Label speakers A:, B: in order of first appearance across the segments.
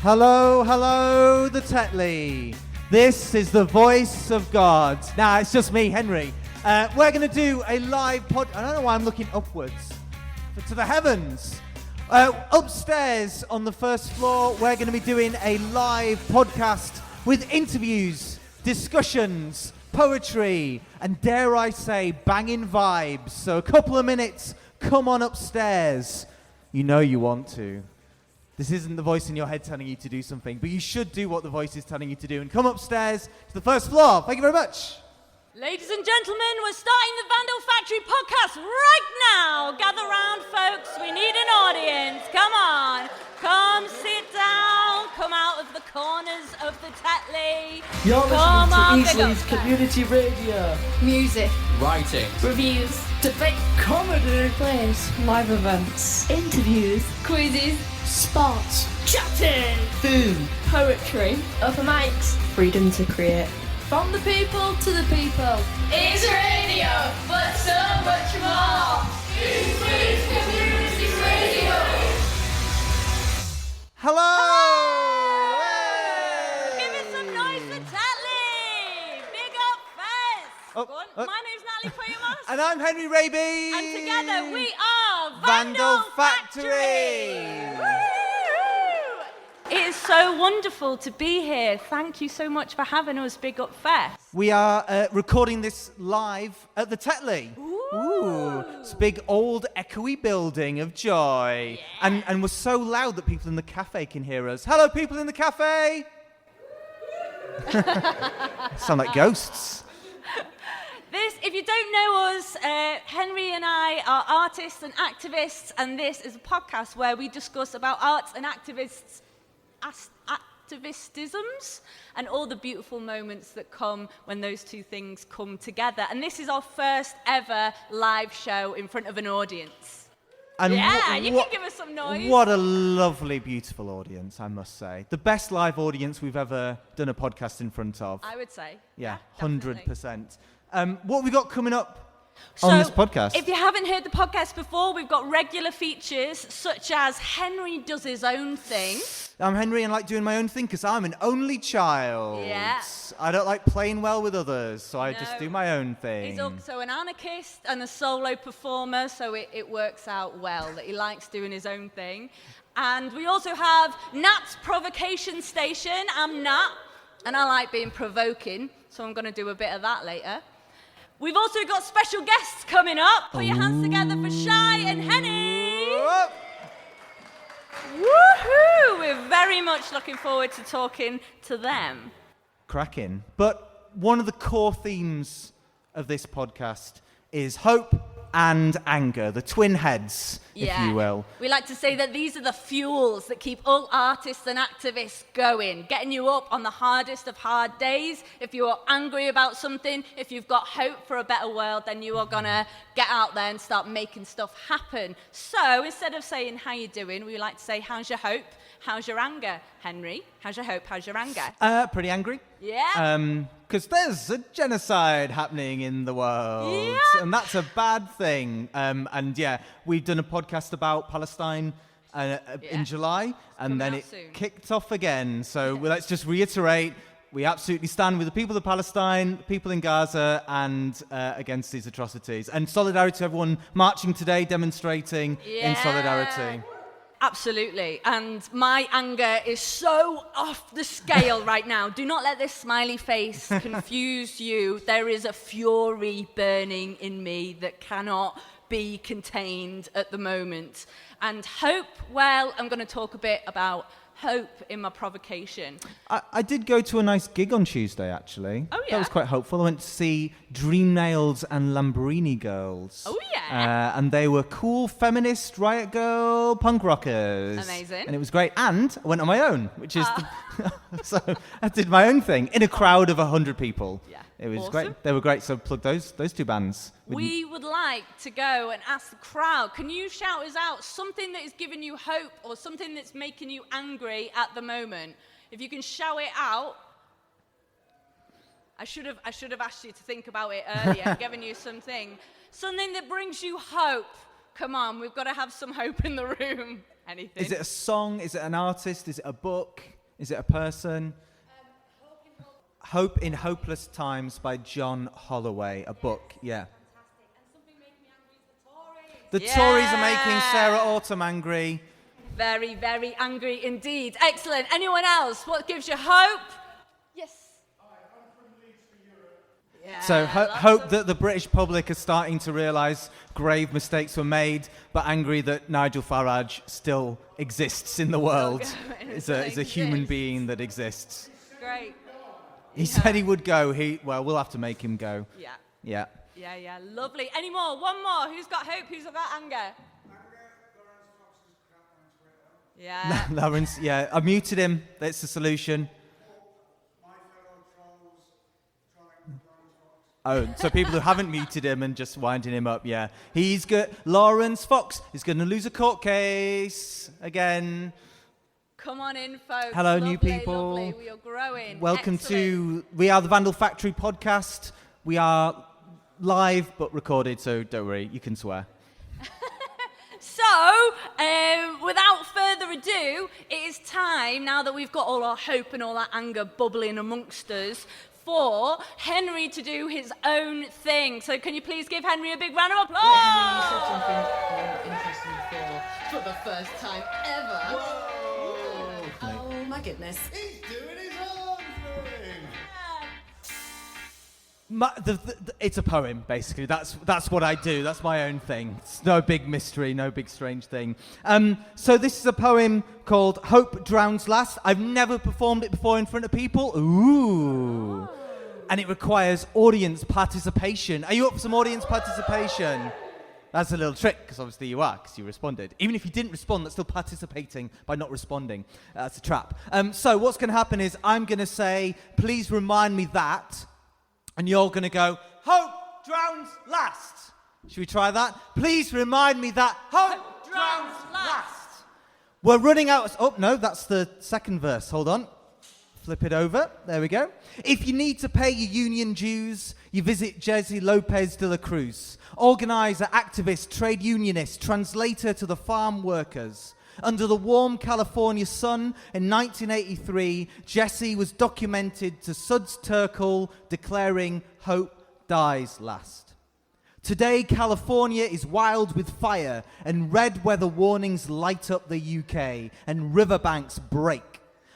A: Hello, hello, the Tetely. This is the voice of God. Nah, it's just me, Henry. We're going to do a live I don't know why I'm looking upwards. To the heavens. Upstairs on the first floor, we're going to be doing a live podcast with interviews, discussions, poetry, and dare I say, banging vibes. So a couple of minutes, come on upstairs. You know you want to. This isn't the voice in your head telling you to do something, but you should do what the voice is telling you to do and come upstairs to the first floor. Thank you very much.
B: Ladies and gentlemen, we're starting the Vandal Factory podcast right now. Gather round, folks. We need an audience. Come on. Come sit down. Come out of the corners of the Tetley.
C: You're listening to Eastley's Community Radio.
D: Music,
E: writing,
D: reviews,
C: debate, comedy,
D: plays, live events, interviews, quizzes, sports,
C: chatting, food,
D: poetry, open mics, freedom to create. From the people to the people.
F: It's radio, but so much more. Eastley's Community Radio.
A: Hello!
B: Give us some noise for Tetley! Big up first! Go on. My name's Natalie Priamos.
A: And I'm Henry Raby.
B: And together we are
A: Vandal Factory!
B: Woo! It is so wonderful to be here. Thank you so much for having us, Big Up Fest.
A: We are recording this live at the Tetely. Ooh. It's a big old echoey building of joy. Yeah. And we're so loud that people in the cafe can hear us. Hello, people in the cafe! Sound like ghosts.
B: If you don't know us, Henry and I are artists and activists, and this is a podcast where we discuss about arts and activisms and all the beautiful moments that come when those two things come together. And this is our first ever live show in front of an audience.
A: And
B: you can give us some noise.
A: What a lovely, beautiful audience, I must say. The best live audience we've ever done a podcast in front of.
B: I would say.
A: Yeah,
B: definitely.
A: 100%. What have we got coming up on this podcast?
B: If you haven't heard the podcast before, we've got regular features such as Henry does his own thing.
A: I'm Henry and I like doing my own thing because I'm an only child.
B: Yeah.
A: I don't like playing well with others, so I just do my own thing.
B: He's also an anarchist and a solo performer, so it works out well that he likes doing his own thing. And we also have Nat's Provocation Station. I'm Nat, and I like being provoking, so I'm going to do a bit of that later. We've also got special guests coming up. Put your hands together for Shy and Henny.
A: Whoop.
B: Woohoo! We're very much looking forward to talking to them.
A: Cracking. But one of the core themes of this podcast is hope and anger, the twin heads, if you will.
B: We like to say that these are the fuels that keep all artists and activists going, getting you up on the hardest of hard days. If you are angry about something, if you've got hope for a better world, then you are going to get out there and start making stuff happen. So instead of saying, how you doing, we like to say, how's your hope? How's your anger? Henry, how's your hope? How's your anger?
A: Pretty angry.
B: Yeah.
A: Because there's a genocide happening in the world.
B: Yeah.
A: And that's a bad thing. And yeah, we've done a podcast about Palestine in July, and then it kicked off again. So let's just reiterate, we absolutely stand with the people of Palestine, people in Gaza, and against these atrocities. And solidarity to everyone marching today, demonstrating in solidarity.
B: Absolutely. And my anger is so off the scale right now. Do not let this smiley face confuse you. There is a fury burning in me that cannot be contained at the moment. And hope, well, I'm going to talk a bit about hope in my provocation.
A: I did go to a nice gig on Tuesday, actually.
B: Oh, yeah?
A: That was quite hopeful. I went to see Dream Nails and Lamborghini Girls.
B: Oh, yeah?
A: And they were cool, feminist, riot girl, punk rockers.
B: Amazing.
A: And it was great. And I went on my own, which is... so I did my own thing in a crowd of 100 people.
B: Yeah.
A: It was
B: awesome.
A: great. They were great, so plug those two bands.
B: We would like to go and ask the crowd, can you shout us out something that is giving you hope or something that's making you angry at the moment? If you can shout it out. I should have asked you to think about it earlier and given you something that brings you hope. Come on, we've got to have some hope in the room. Anything?
A: Is it a song? Is it an artist? Is it a book? Is it a person? Hope in Hopeless Times by John Holloway. A book, yeah. The Tories are making Sarah Autumn angry.
B: Very, very angry indeed. Excellent. Anyone else? What gives you hope? Yes. Yeah,
A: So hope that the British public are starting to realise grave mistakes were made, but angry that Nigel Farage still exists in the world. Is a human being that exists.
B: Great.
A: He said he would go. We'll have to make him go.
B: Yeah.
A: Yeah.
B: Yeah. Lovely. Any more? One more. Who's got hope? Who's got anger? Yeah.
A: Lawrence, yeah. I muted him. That's the solution. Oh, so people who haven't muted him and just winding him up, yeah. He's good. Lawrence Fox is going to lose a court case again.
B: Come on in, folks.
A: Hello,
B: lovely,
A: new people.
B: Lovely. We are growing.
A: Welcome
B: Excellent.
A: we are the Vandal Factory podcast. We are live but recorded, so don't worry, you can swear.
B: So, without further ado, it is time, now that we've got all our hope and all our anger bubbling amongst us, for Henry to do his own thing. So can you please give Henry a big round of applause?
D: Henry, you said something interesting before. For the first time ever.
E: Whoa!
D: Oh my goodness.
E: He's doing his own thing!
A: It's a poem, basically. That's what I do. That's my own thing. It's no big mystery, no big strange thing. So this is a poem called Hope Drowns Last. I've never performed it before in front of people. Ooh. And it requires audience participation. Are you up for some audience participation? That's a little trick, because obviously you are, because you responded. Even if you didn't respond, that's still participating by not responding. That's a trap. So what's going to happen is I'm going to say, please remind me that. And you're going to go, hope drowns last. Should we try that? Please remind me that hope drowns last. We're running out. Oh, no, that's the second verse. Hold on. Flip it over. There we go. If you need to pay your union dues, you visit Jesse Lopez de la Cruz. Organizer, activist, trade unionist, translator to the farm workers. Under the warm California sun in 1983, Jesse was documented to Suds Terkel declaring, hope dies last. Today, California is wild with fire and red weather warnings light up the UK and riverbanks break.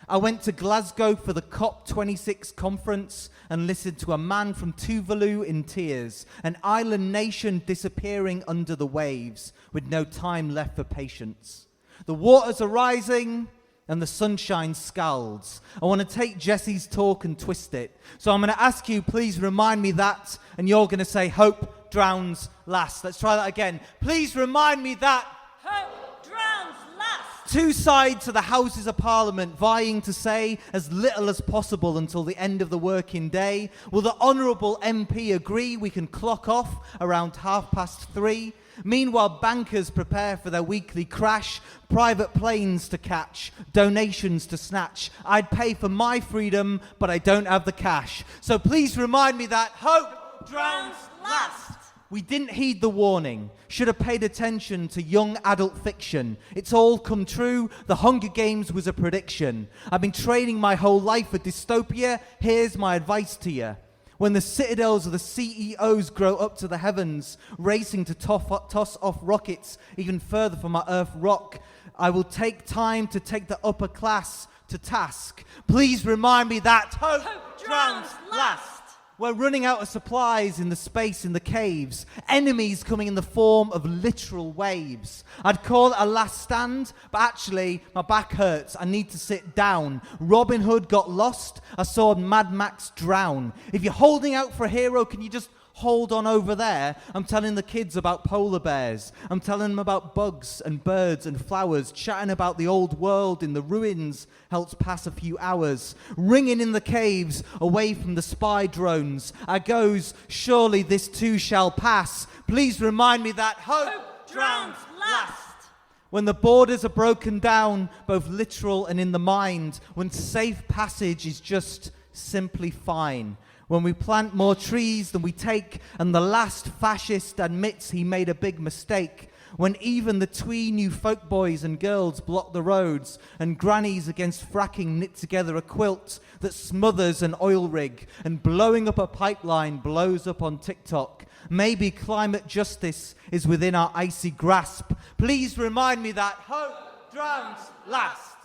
A: I went to Glasgow for the COP26 conference and listened to a man from Tuvalu in tears, an island nation disappearing under the waves with no time left for patience. The waters are rising and the sunshine scalds. I want to take Jesse's talk and twist it. So I'm going to ask you, please remind me that, and you're going to say, hope drowns last. Let's try that again. Please remind me that.
B: Hope drowns last.
A: Two sides of the Houses of Parliament vying to say as little as possible until the end of the working day. Will the Honourable MP agree we can clock off around 3:30? Meanwhile, bankers prepare for their weekly crash, private planes to catch, donations to snatch. I'd pay for my freedom, but I don't have the cash. So please remind me that hope drowns last. We didn't heed the warning. Should have paid attention to young adult fiction. It's all come true. The Hunger Games was a prediction. I've been training my whole life for dystopia. Here's my advice to you. When the citadels of the CEOs grow up to the heavens, racing to toss off rockets even further from our Earth rock, I will take time to take the upper class to task. Please remind me that hope drowns last. We're running out of supplies in the space in the caves. Enemies coming in the form of literal waves. I'd call it a last stand, but actually my back hurts. I need to sit down. Robin Hood got lost. I saw Mad Max drown. If you're holding out for a hero, can you just hold on over there? I'm telling the kids about polar bears. I'm telling them about bugs and birds and flowers. Chatting about the old world in the ruins helps pass a few hours. Ringing in the caves away from the spy drones. I goes, surely this too shall pass. Please remind me that hope drowns last. When the borders are broken down, both literal and in the mind. When safe passage is just simply fine. When we plant more trees than we take, and the last fascist admits he made a big mistake. when even the twee new folk boys and girls block the roads, and grannies against fracking knit together a quilt that smothers an oil rig, and blowing up a pipeline blows up on TikTok. Maybe climate justice is within our icy grasp. Please remind me that hope drowns last.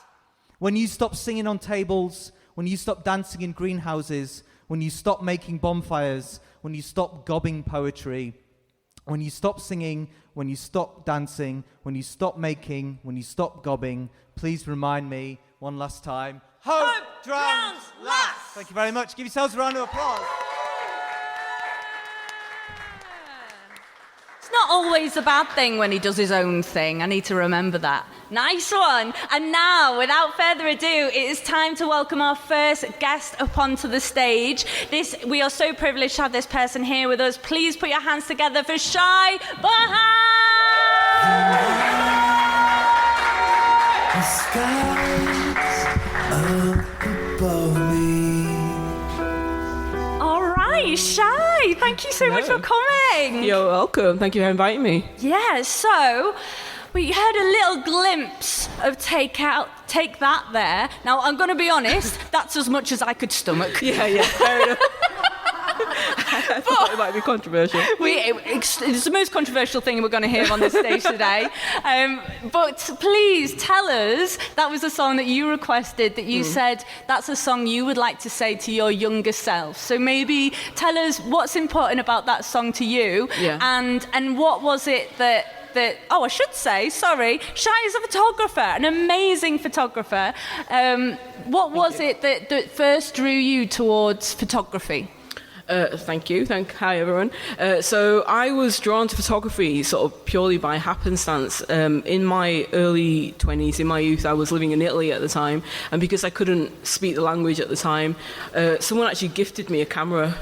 A: When you stop singing on tables, when you stop dancing in greenhouses, when you stop making bonfires, when you stop gobbing poetry, when you stop singing, when you stop dancing, when you stop making, when you stop gobbing, please remind me one last time. Hope drowns last. Thank you very much. Give yourselves a round of applause.
B: It's not always a bad thing when he does his own thing. I need to remember that. Nice one. And now, without further ado, it is time to welcome our first guest up onto the stage. We are so privileged to have this person here with us. Please put your hands together for Shy Burhan.
G: The skies up above me.
B: All right, Shy, thank you so much for coming.
H: You're welcome. Thank you for inviting me.
B: Yeah, so we heard a little glimpse of Take That there. Now, I'm going to be honest, that's as much as I could stomach.
H: Yeah, fair enough. I thought it might be controversial.
B: It's the most controversial thing we're going to hear on this stage today. But please tell us, that was a song that you requested, that you said that's a song you would like to say to your younger self. So maybe tell us what's important about that song to you, and what was it that I should say, sorry, Shy is a photographer, an amazing photographer. What was it that first drew you towards photography?
H: Thank you. Hi, everyone. So I was drawn to photography sort of purely by happenstance. In my early 20s, in my youth, I was living in Italy at the time, and because I couldn't speak the language at the time, someone actually gifted me a camera,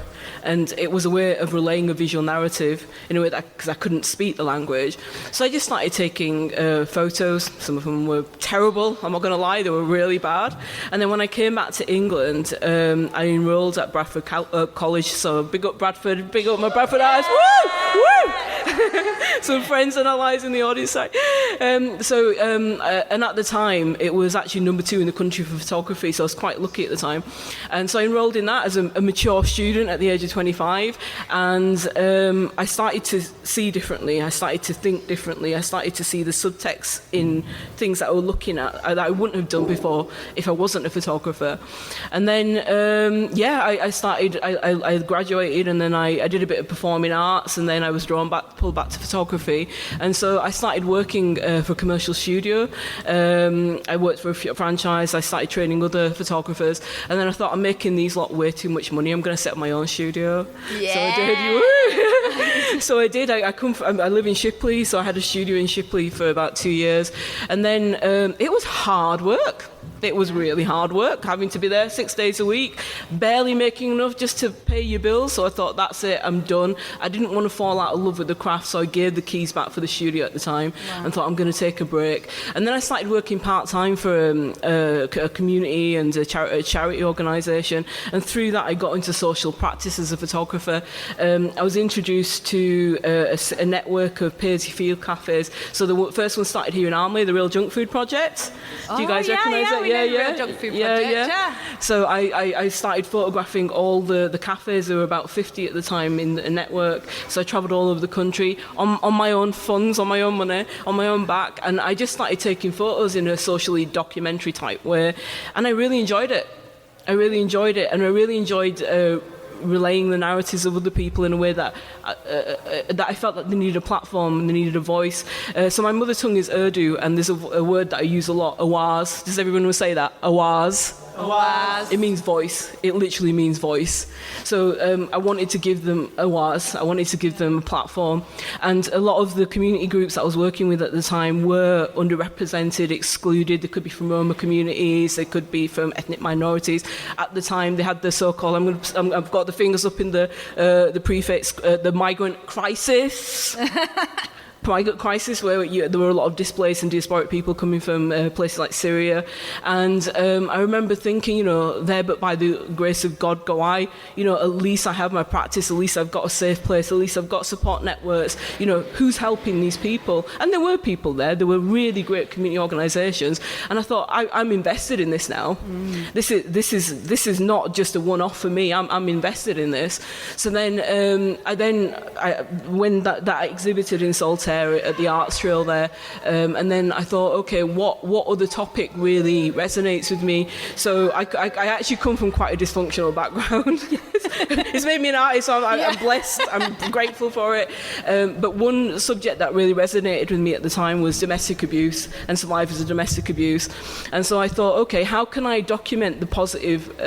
H: and it was a way of relaying a visual narrative in a way that, because I couldn't speak the language. So I just started taking photos. Some of them were terrible, I'm not going to lie, they were really bad. And then when I came back to England, I enrolled at Bradford College. So big up Bradford, big up my Bradford eyes. Woo! Woo! Some friends and allies in the audience side. And at the time, it was actually number 2 in the country for photography, so I was quite lucky at the time. And so I enrolled in that as a mature student at the age of 25, and I started to see differently, I started to think differently, I started to see the subtext in things that I was looking at that I wouldn't have done before if I wasn't a photographer. And then, I graduated, and then I did a bit of performing arts, and then I was pulled back to photography. And so I started working for a commercial studio. I worked for a franchise, I started training other photographers, and then I thought, I'm making these lot way too much money, I'm going to set up my own studio.
B: Yeah.
H: So I did. I live in Shipley, so I had a studio in Shipley for about 2 years. And then it was hard work. It was really hard work, having to be there 6 days a week, barely making enough just to pay your bills. So I thought, that's it, I'm done. I didn't want to fall out of love with the craft, so I gave the keys back for the studio at the time and thought, I'm going to take a break. And then I started working part-time for a community and a charity organisation. And through that, I got into social practice as a photographer. I was introduced to a network of pay-as-you-feel cafes. So the first one started here in Armley, the Real Junk Food Project. Do you guys recognise that?
B: Real Junk Food Project, yeah.
H: So I started photographing all the cafes. There were about 50 at the time in the network. So I travelled all over the country on my own funds, on my own money, on my own back. And I just started taking photos in a socially documentary type way. And I really enjoyed it. And I really enjoyed relaying the narratives of other people in a way that I felt that they needed a platform and they needed a voice. So my mother tongue is Urdu, and there's a word that I use a lot, awaz. Does everyone say that? Awaz.
B: Awaz.
H: It means voice. It literally means voice. So I wanted to give them awaz. I wanted to give them a platform. And a lot of the community groups that I was working with at the time were underrepresented, excluded. They could be from Roma communities. They could be from ethnic minorities. At the time, they had the so-called, I've got the fingers up in the prefix, the migrant crisis. crisis where there were a lot of displaced and diasporic people coming from places like Syria. And I remember thinking, there but by the grace of God go I, at least I have my practice, at least I've got a safe place, at least I've got support networks, who's helping these people? And there were people there were really great community organisations, and I thought, I'm invested in this now. This is not just a one-off for me, I'm invested in this. So then I when that exhibited in Saltaire at the Arts Trail there, and then I thought, okay, what other topic really resonates with me? So I actually come from quite a dysfunctional background. It's made me an artist, so I'm blessed, I'm grateful for it. But one subject that really resonated with me at the time was domestic abuse and survivors of domestic abuse. And so I thought, okay, how can I document the positive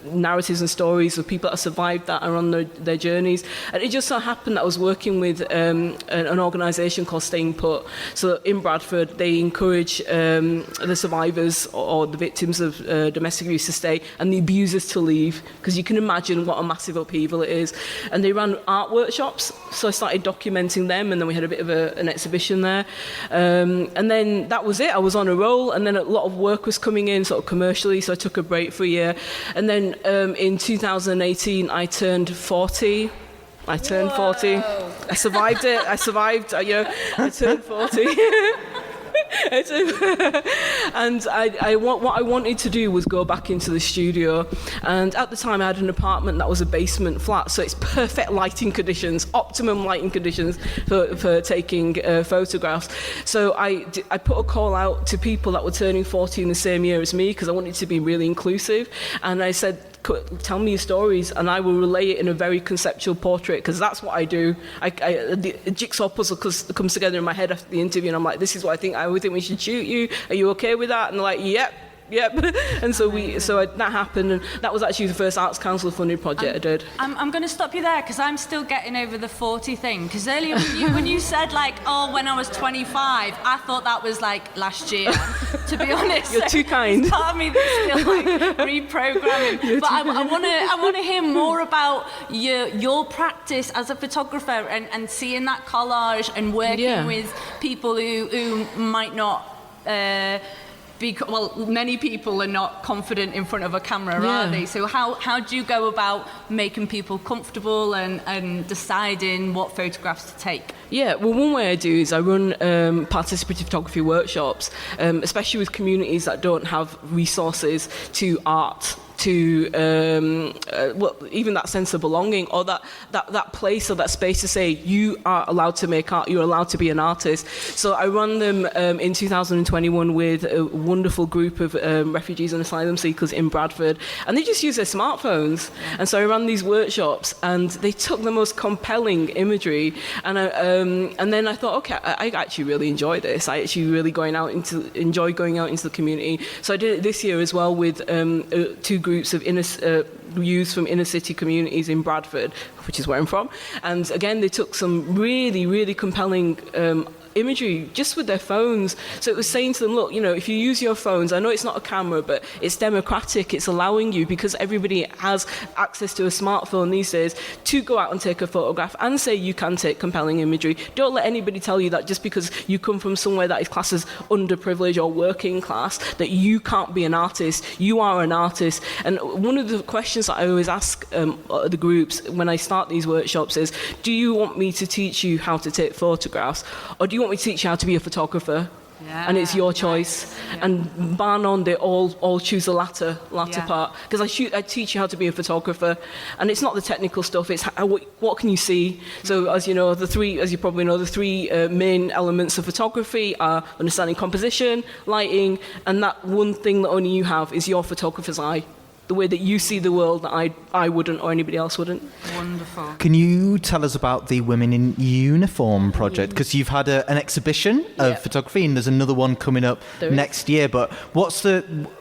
H: narratives and stories of people that have survived that and on their journeys? And it just so happened that I was working with an organisation called Staying Put. So in Bradford, they encourage the survivors or the victims of domestic abuse to stay and the abusers to leave, because you can imagine what a massive upheaval it is. And they ran art workshops, so I started documenting them, and then we had a bit of an exhibition there. And then that was it. I was on a roll, and then a lot of work was coming in sort of commercially, so I took a break for a year. And then in 2018, I turned 40. I turned 40. I survived it. I turned 40. And what I wanted to do was go back into the studio, and at the time I had an apartment that was a basement flat, so it's perfect lighting conditions, optimum lighting conditions for taking photographs. So I put a call out to people that were turning 40 in the same year as me, because I wanted it to be really inclusive, and I said, tell me your stories and I will relay it in a very conceptual portrait, because that's what I do. The jigsaw puzzle comes together in my head after the interview, and I'm like, this is what I think we should shoot you. Are you okay with that? And they're like, yep. And so that happened, and that was actually the first Arts Council funded project I did.
B: I'm going to stop you there, because I'm still getting over the 40 thing. Because earlier when you said when I was 25, I thought that was like last year. To be honest,
H: you're too kind.
B: Part of me that's still reprogramming. But I want to hear more about your practice as a photographer and seeing that collage and working with people who might not. Many people are not confident in front of a camera, are they? So how do you go about making people comfortable and deciding what photographs to take?
H: Yeah, well, one way I do is I run participative photography workshops, especially with communities that don't have resources to art, to even that sense of belonging, or that place or that space to say you are allowed to make art, you're allowed to be an artist. So I run them in 2021 with a wonderful group of refugees and asylum seekers in Bradford, and they just use their smartphones. And so I ran these workshops, and they took the most compelling imagery, and then I thought, okay, I actually really enjoy this. I actually really enjoy going out into the community. So I did it this year as well with two groups of youth from inner city communities in Bradford, which is where I'm from. And again, they took some really, really compelling imagery just with their phones. So it was saying to them, look, if you use your phones, I know it's not a camera, but it's democratic. It's allowing you, because everybody has access to a smartphone these days, to go out and take a photograph and say you can take compelling imagery. Don't let anybody tell you that just because you come from somewhere that is classed as underprivileged or working class, that you can't be an artist. You are an artist. And one of the questions that I always ask the groups when I start these workshops is, do you want me to teach you how to take photographs, or do you want me to teach you how to be a photographer? And it's your choice. And bar none, they all choose the latter part, because I teach you how to be a photographer, and it's not the technical stuff, it's what can you see. So as you probably know, the three main elements of photography are understanding composition, lighting, and that one thing that only you have is your photographer's eye. The way that you see the world that I wouldn't, or anybody else wouldn't.
B: Wonderful.
A: Can you tell us about the Women in Uniform project? Because you've had an exhibition of photography, and there's another one coming up next year. But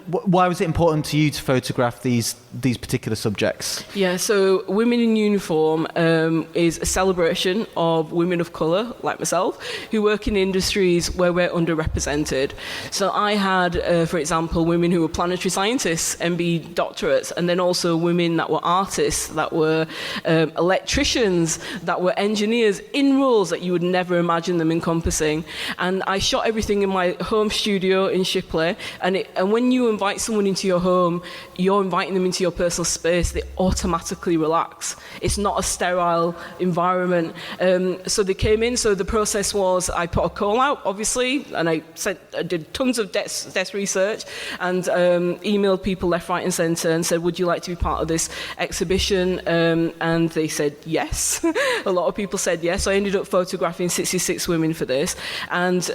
A: why was it important to you to photograph these particular subjects?
H: Yeah, so Women in Uniform is a celebration of women of colour, like myself, who work in industries where we're underrepresented. So I had, for example, women who were planetary scientists, MB doctorates, and then also women that were artists, that were electricians, that were engineers in roles that you would never imagine them encompassing. And I shot everything in my home studio in Shipley, and when you invite someone into your home, you're inviting them into your personal space. They automatically relax. It's not a sterile environment. So they came in. So the process was I put a call out, obviously, and I did tons of desk research and emailed people left, right, and centre and said, "Would you like to be part of this exhibition?" And they said yes. A lot of people said yes. So I ended up photographing 66 women for this, and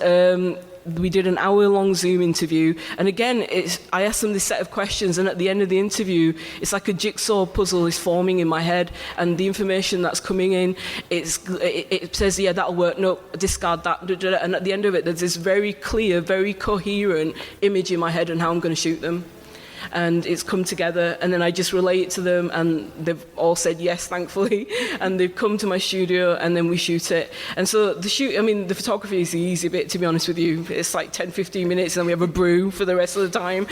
H: we did an hour-long Zoom interview, and again, I asked them this set of questions, and at the end of the interview, it's like a jigsaw puzzle is forming in my head, and the information that's coming in, it says, yeah, that'll work, no, discard that, and at the end of it, there's this very clear, very coherent image in my head on how I'm going to shoot them. And it's come together, and then I just relay it to them, and they've all said yes, thankfully, and they've come to my studio, and then we shoot it. And so the photography is the easy bit, to be honest with you. It's like 10-15 minutes, and then we have a brew for the rest of the time,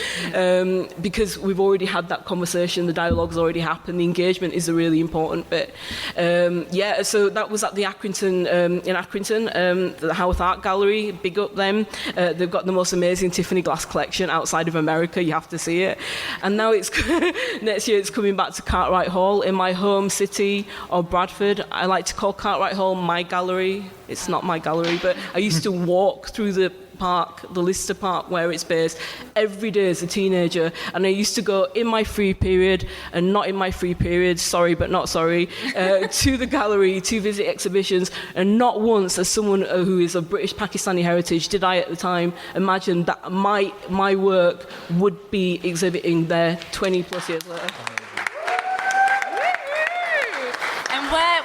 H: because we've already had that conversation, the dialogue's already happened, the engagement is a really important bit. So that was at the Accrington, in Accrington, the Howarth Art Gallery, big up them. They've got the most amazing Tiffany glass collection outside of America, you have to see it. And now next year it's coming back to Cartwright Hall in my home city of Bradford. I like to call Cartwright Hall my gallery. It's not my gallery, but I used to walk through the park, the Lister Park where it's based, every day as a teenager, and I used to go in my free period and not in my free period, sorry but not sorry, to the gallery to visit exhibitions, and not once as someone who is of British Pakistani heritage did I at the time imagine that my work would be exhibiting there 20 plus years later.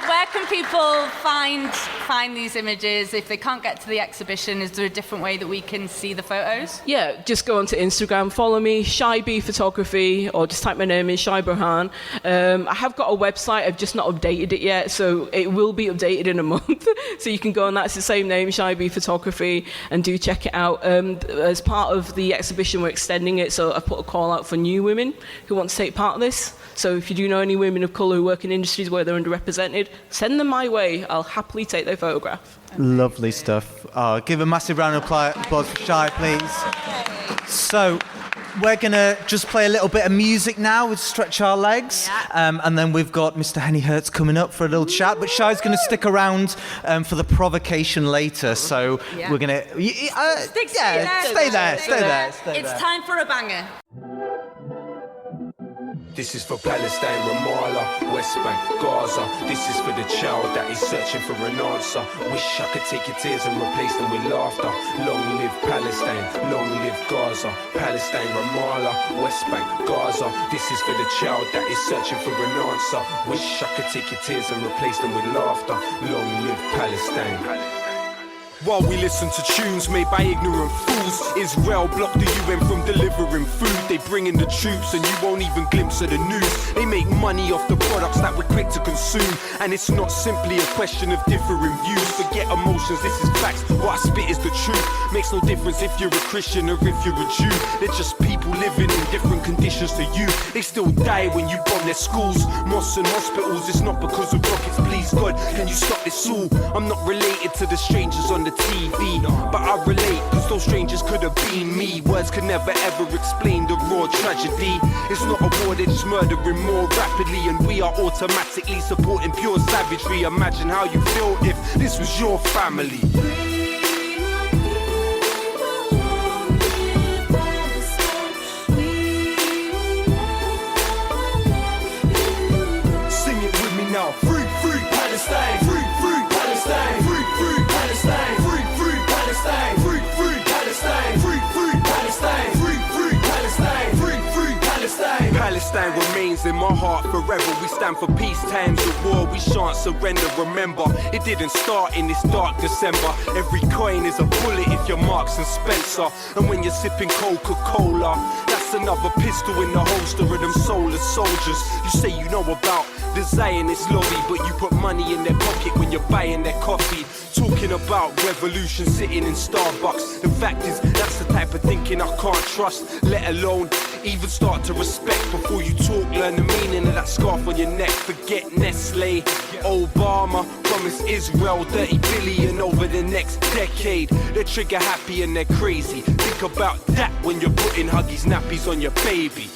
B: Where can people find these images? If they can't get to the exhibition, is there a different way that we can see the photos?
H: Yeah, just go onto Instagram, follow me, Shy B Photography, or just type my name in, Shy Burhan. I have got a website, I've just not updated it yet, so it will be updated in a month. So you can go on that, it's the same name, Shy B Photography, and do check it out. As part of the exhibition, we're extending it, so I put a call out for new women who want to take part of this. So if you do know any women of colour who work in industries where they're underrepresented, send them my way. I'll happily take their photograph.
A: Lovely stuff. Give a massive round of applause for Shy, please. So we're going to just play a little bit of music now with Stretch Our Legs. And then we've got Mr. Henny Hurtz coming up for a little chat. But Shy's going to stick around for the provocation later. So we're going to... stay there.
B: It's time for a banger.
I: This is for Palestine, Ramallah, West Bank, Gaza. This is for the child that is searching for an answer. Wish I could take your tears and replace them with laughter. Long live Palestine, long live Gaza. Palestine, Ramallah, West Bank, Gaza. This is for the child that is searching for an answer. Wish I could take your tears and replace them with laughter. Long live Palestine. While we listen to tunes made by ignorant fools, Israel blocked the UN from delivering food. They bring in the troops and you won't even glimpse of the news. They make money off the products that we're quick to consume. And it's not simply a question of differing views. Forget emotions, this is facts. What I spit is the truth. Makes no difference if you're a Christian or if you're a Jew. They're just people living in different conditions to you. They still die when you bomb their schools, mosques and hospitals. It's not because of rockets, please God, can you stop this all? I'm not related to the strangers on the TV, but I relate, cause those strangers could have been me. Words could never ever explain the raw tragedy. It's not a war, they're just murdering more rapidly, and we are automatically supporting pure savagery. Imagine how you feel if this was your family. Sing it with me now. Free, free Palestine. Free, free Palestine. Free, free Palestine. Free, free Palestine. Free, free Palestine. Free, free Palestine. Free, free Palestine. Free, free Palestine. Palestine remains in my heart forever. We stand for peace, times of war, we shan't surrender. Remember, it didn't start in this dark December. Every coin is a bullet if you're Marks and Spencer. And when you're sipping Coca-Cola, that's another pistol in the holster of them soulless soldiers. You say you know about the Zionist lobby, but you put money in their pocket when you're buying their coffee. Talking about revolution sitting in Starbucks. The fact is, that's the type of thinking I can't trust, let alone even start to respect. Before you talk, learn the meaning of that scarf on your neck. Forget Nestle, Obama promised Israel 30 billion over the next decade. They're trigger happy and they're crazy. Think about that when you're putting Huggies nappies on your baby.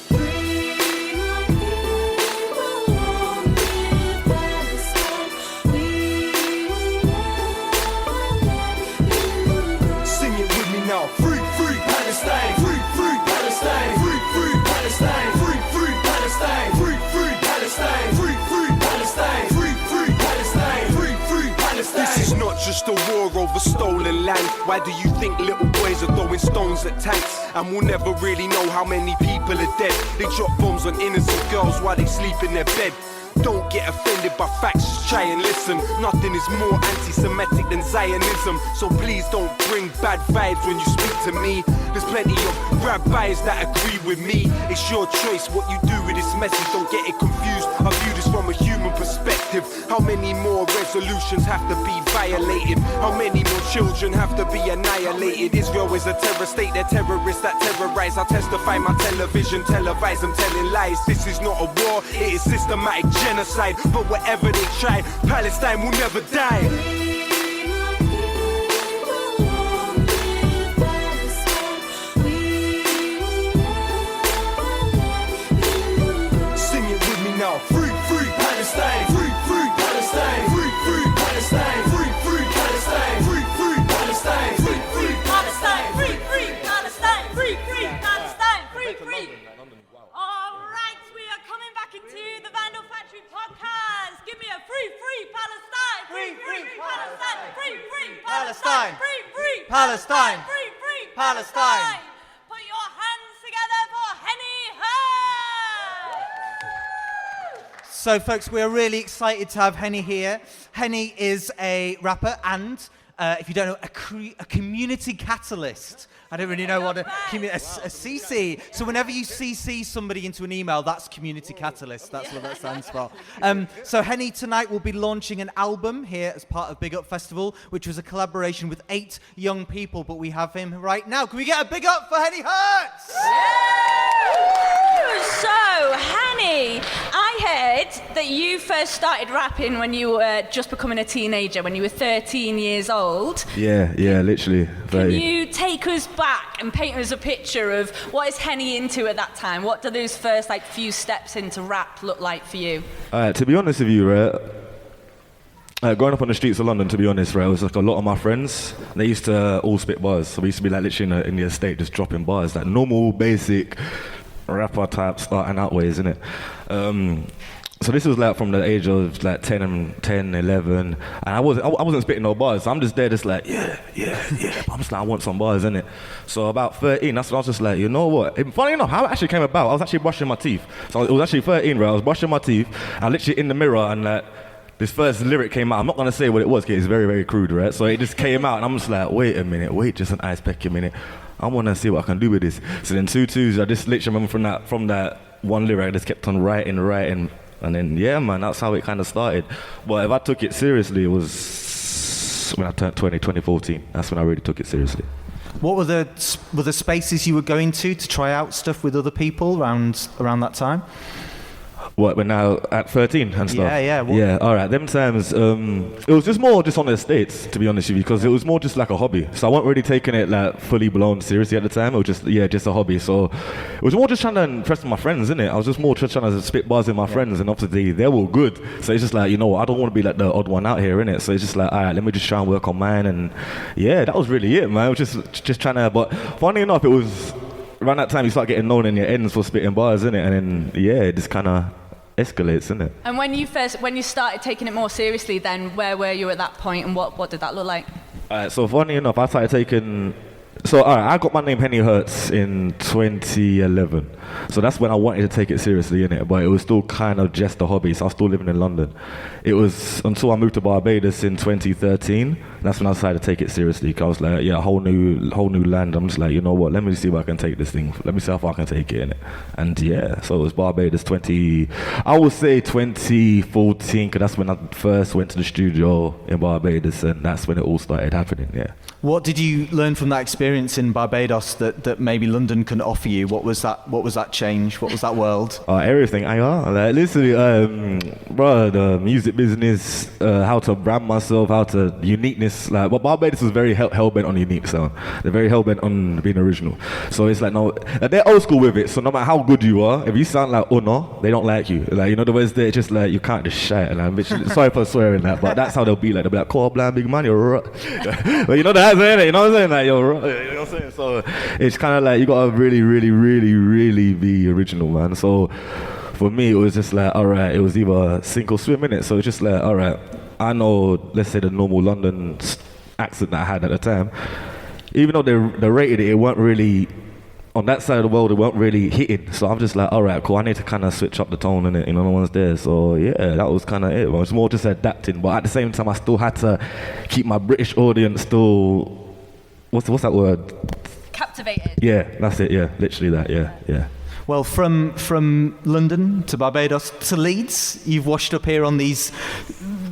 G: Now, free, free Palestine, free, free Palestine, free, free Palestine, free, free Palestine, free, free Palestine, free, free Palestine, free, free Palestine, free, free Palestine.
I: This is not just a war over stolen land. Why do you think little boys are throwing stones at tanks? And we'll never really know how many people are dead. They drop bombs on innocent girls while they sleep in their bed. Don't get offended by facts, just try and listen. Nothing is more anti-Semitic than Zionism. So please don't bring bad vibes when you speak to me. There's plenty of rabbis that agree with me. It's your choice what you do with this message. Don't get it confused, I view this from a human perspective. How many more resolutions have to be violated? How many more children have to be annihilated? Israel is a terror state, they're terrorists that terrorize. I testify my television, televise them telling lies. This is not a war, it is systematic genocide. But whatever they try, Palestine will never die.
G: Sing it with me now. Free, free Palestine, free, free Palestine, free, free Palestine, free, free Palestine, free, free Palestine, free, free Palestine,
B: Free, free Palestine, free, free Palestine, free, free. All right, we are coming back into the Vandal Factory podcast. Give me a free, free Palestine, free, free Palestine, free, free Palestine, free, free
A: Palestine,
B: free, free
A: Palestine.
B: Put your hands together for Henny Hurtz.
A: So, folks, we're really excited to have Henny here. Henny is a rapper and, if you don't know, a community catalyst. I don't really know what a CC. So whenever you CC somebody into an email, that's community catalyst. That's what that stands for. So Henny tonight will be launching an album here as part of Big Up Festival, which was a collaboration with 8 young people. But we have him right now. Can we get a big up for Henny Hurtz?
B: So, Henny, I heard that you first started rapping when you were just becoming a teenager, when you were 13 years old.
J: Yeah, literally.
B: Can you take us back and paint us a picture of what is Henny into at that time? What do those first few steps into rap look like for you?
J: To be honest with you, right, growing up on the streets of London, to be honest, right, it was like a lot of my friends, they used to all spit bars. So we used to be like literally in the estate just dropping bars, like normal, basic rapper type starting out ways, innit? So this was like from the age of like 10, 11, and I wasn't spitting no bars, so I'm just there just like, yeah, but I'm just like, I want some bars, innit? So about 13, that's when I was just like, you know what? Funny enough, how it actually came about, I was actually brushing my teeth. So it was actually 13, right? I was brushing my teeth, and literally in the mirror, and like, this first lyric came out. I'm not gonna say what it was, because it's very, very crude, right? So it just came out, and I'm just like, wait a minute, just an ice peck a minute. I wanna see what I can do with this. So then 2 2s, I just literally remember from that one lyric, I just kept on writing, and then yeah, man, that's how it kind of started. But if I took it seriously, it was when I turned 2014. That's when I really took it seriously.
A: What were the spaces you were going to try out stuff with other people around that time?
J: What, when now at 13 and stuff?
A: Yeah.
J: Yeah, all right. Them times, it was just more just on the estates, to be honest with you, because it was more just like a hobby. So I wasn't really taking it like fully blown seriously at the time. It was just a hobby. So it was more just trying to impress my friends, innit? I was just more just trying to spit bars with my friends, and obviously they were good. So it's just like, you know what, I don't want to be like the odd one out here, innit? So it's just like, all right, let me just try and work on mine. And yeah, that was really it, man. I was just trying to, but funny enough, it was around that time you start getting known in your ends for spitting bars, innit? And then, yeah, it just kind of escalates, isn't it?
B: And when you started taking it more seriously, then where were you at that point, and what did that look like?
J: So funny enough, I started taking So, all right, I got my name Henny Hurtz in 2011. So that's when I wanted to take it seriously, innit? But it was still kind of just a hobby, so I was still living in London. It was until I moved to Barbados in 2013. That's when I decided to take it seriously. Cause I was like, yeah, whole new land. I'm just like, you know what? Let me see if I can take this thing. Let me see how far I can take it, innit? And yeah, so it was Barbados I would say 2014, because that's when I first went to the studio in Barbados, and that's when it all started happening. Yeah.
A: What did you learn from that experience in Barbados that maybe London can offer you? What was that change? What was that world?
J: Everything. Like, literally, bro, the music business, how to brand myself, how to uniqueness. Like, but Barbados is very hell-bent on unique sound. They're very hell-bent on being original. So it's like, no, they're old school with it. So no matter how good you are, if you sound like Uno, they don't like you. Like, you know, the words they're just like, you can't just shout. Like, sorry for swearing that, but that's how they'll be like. They'll be like, "Call blind big man, you're right." But you know that, you know what I'm saying? Like, you're right. You know what I'm saying? So it's kind of like, you gotta really, really, really, really be original, man. So for me, it was just like, all right, it was either sink or swim, innit? So it's just like, all right, I know, let's say the normal London accent that I had at the time, even though they rated it, it weren't really, on that side of the world, it weren't really hitting. So I'm just like, all right, cool, I need to kind of switch up the tone, innit? You know, no one's there. So yeah, that was kind of it. It was more just adapting, but at the same time, I still had to keep my British audience still, what's that word?
B: Captivated.
J: Yeah, that's it, yeah, literally that, yeah.
A: Well, from London to Barbados to Leeds, you've washed up here on these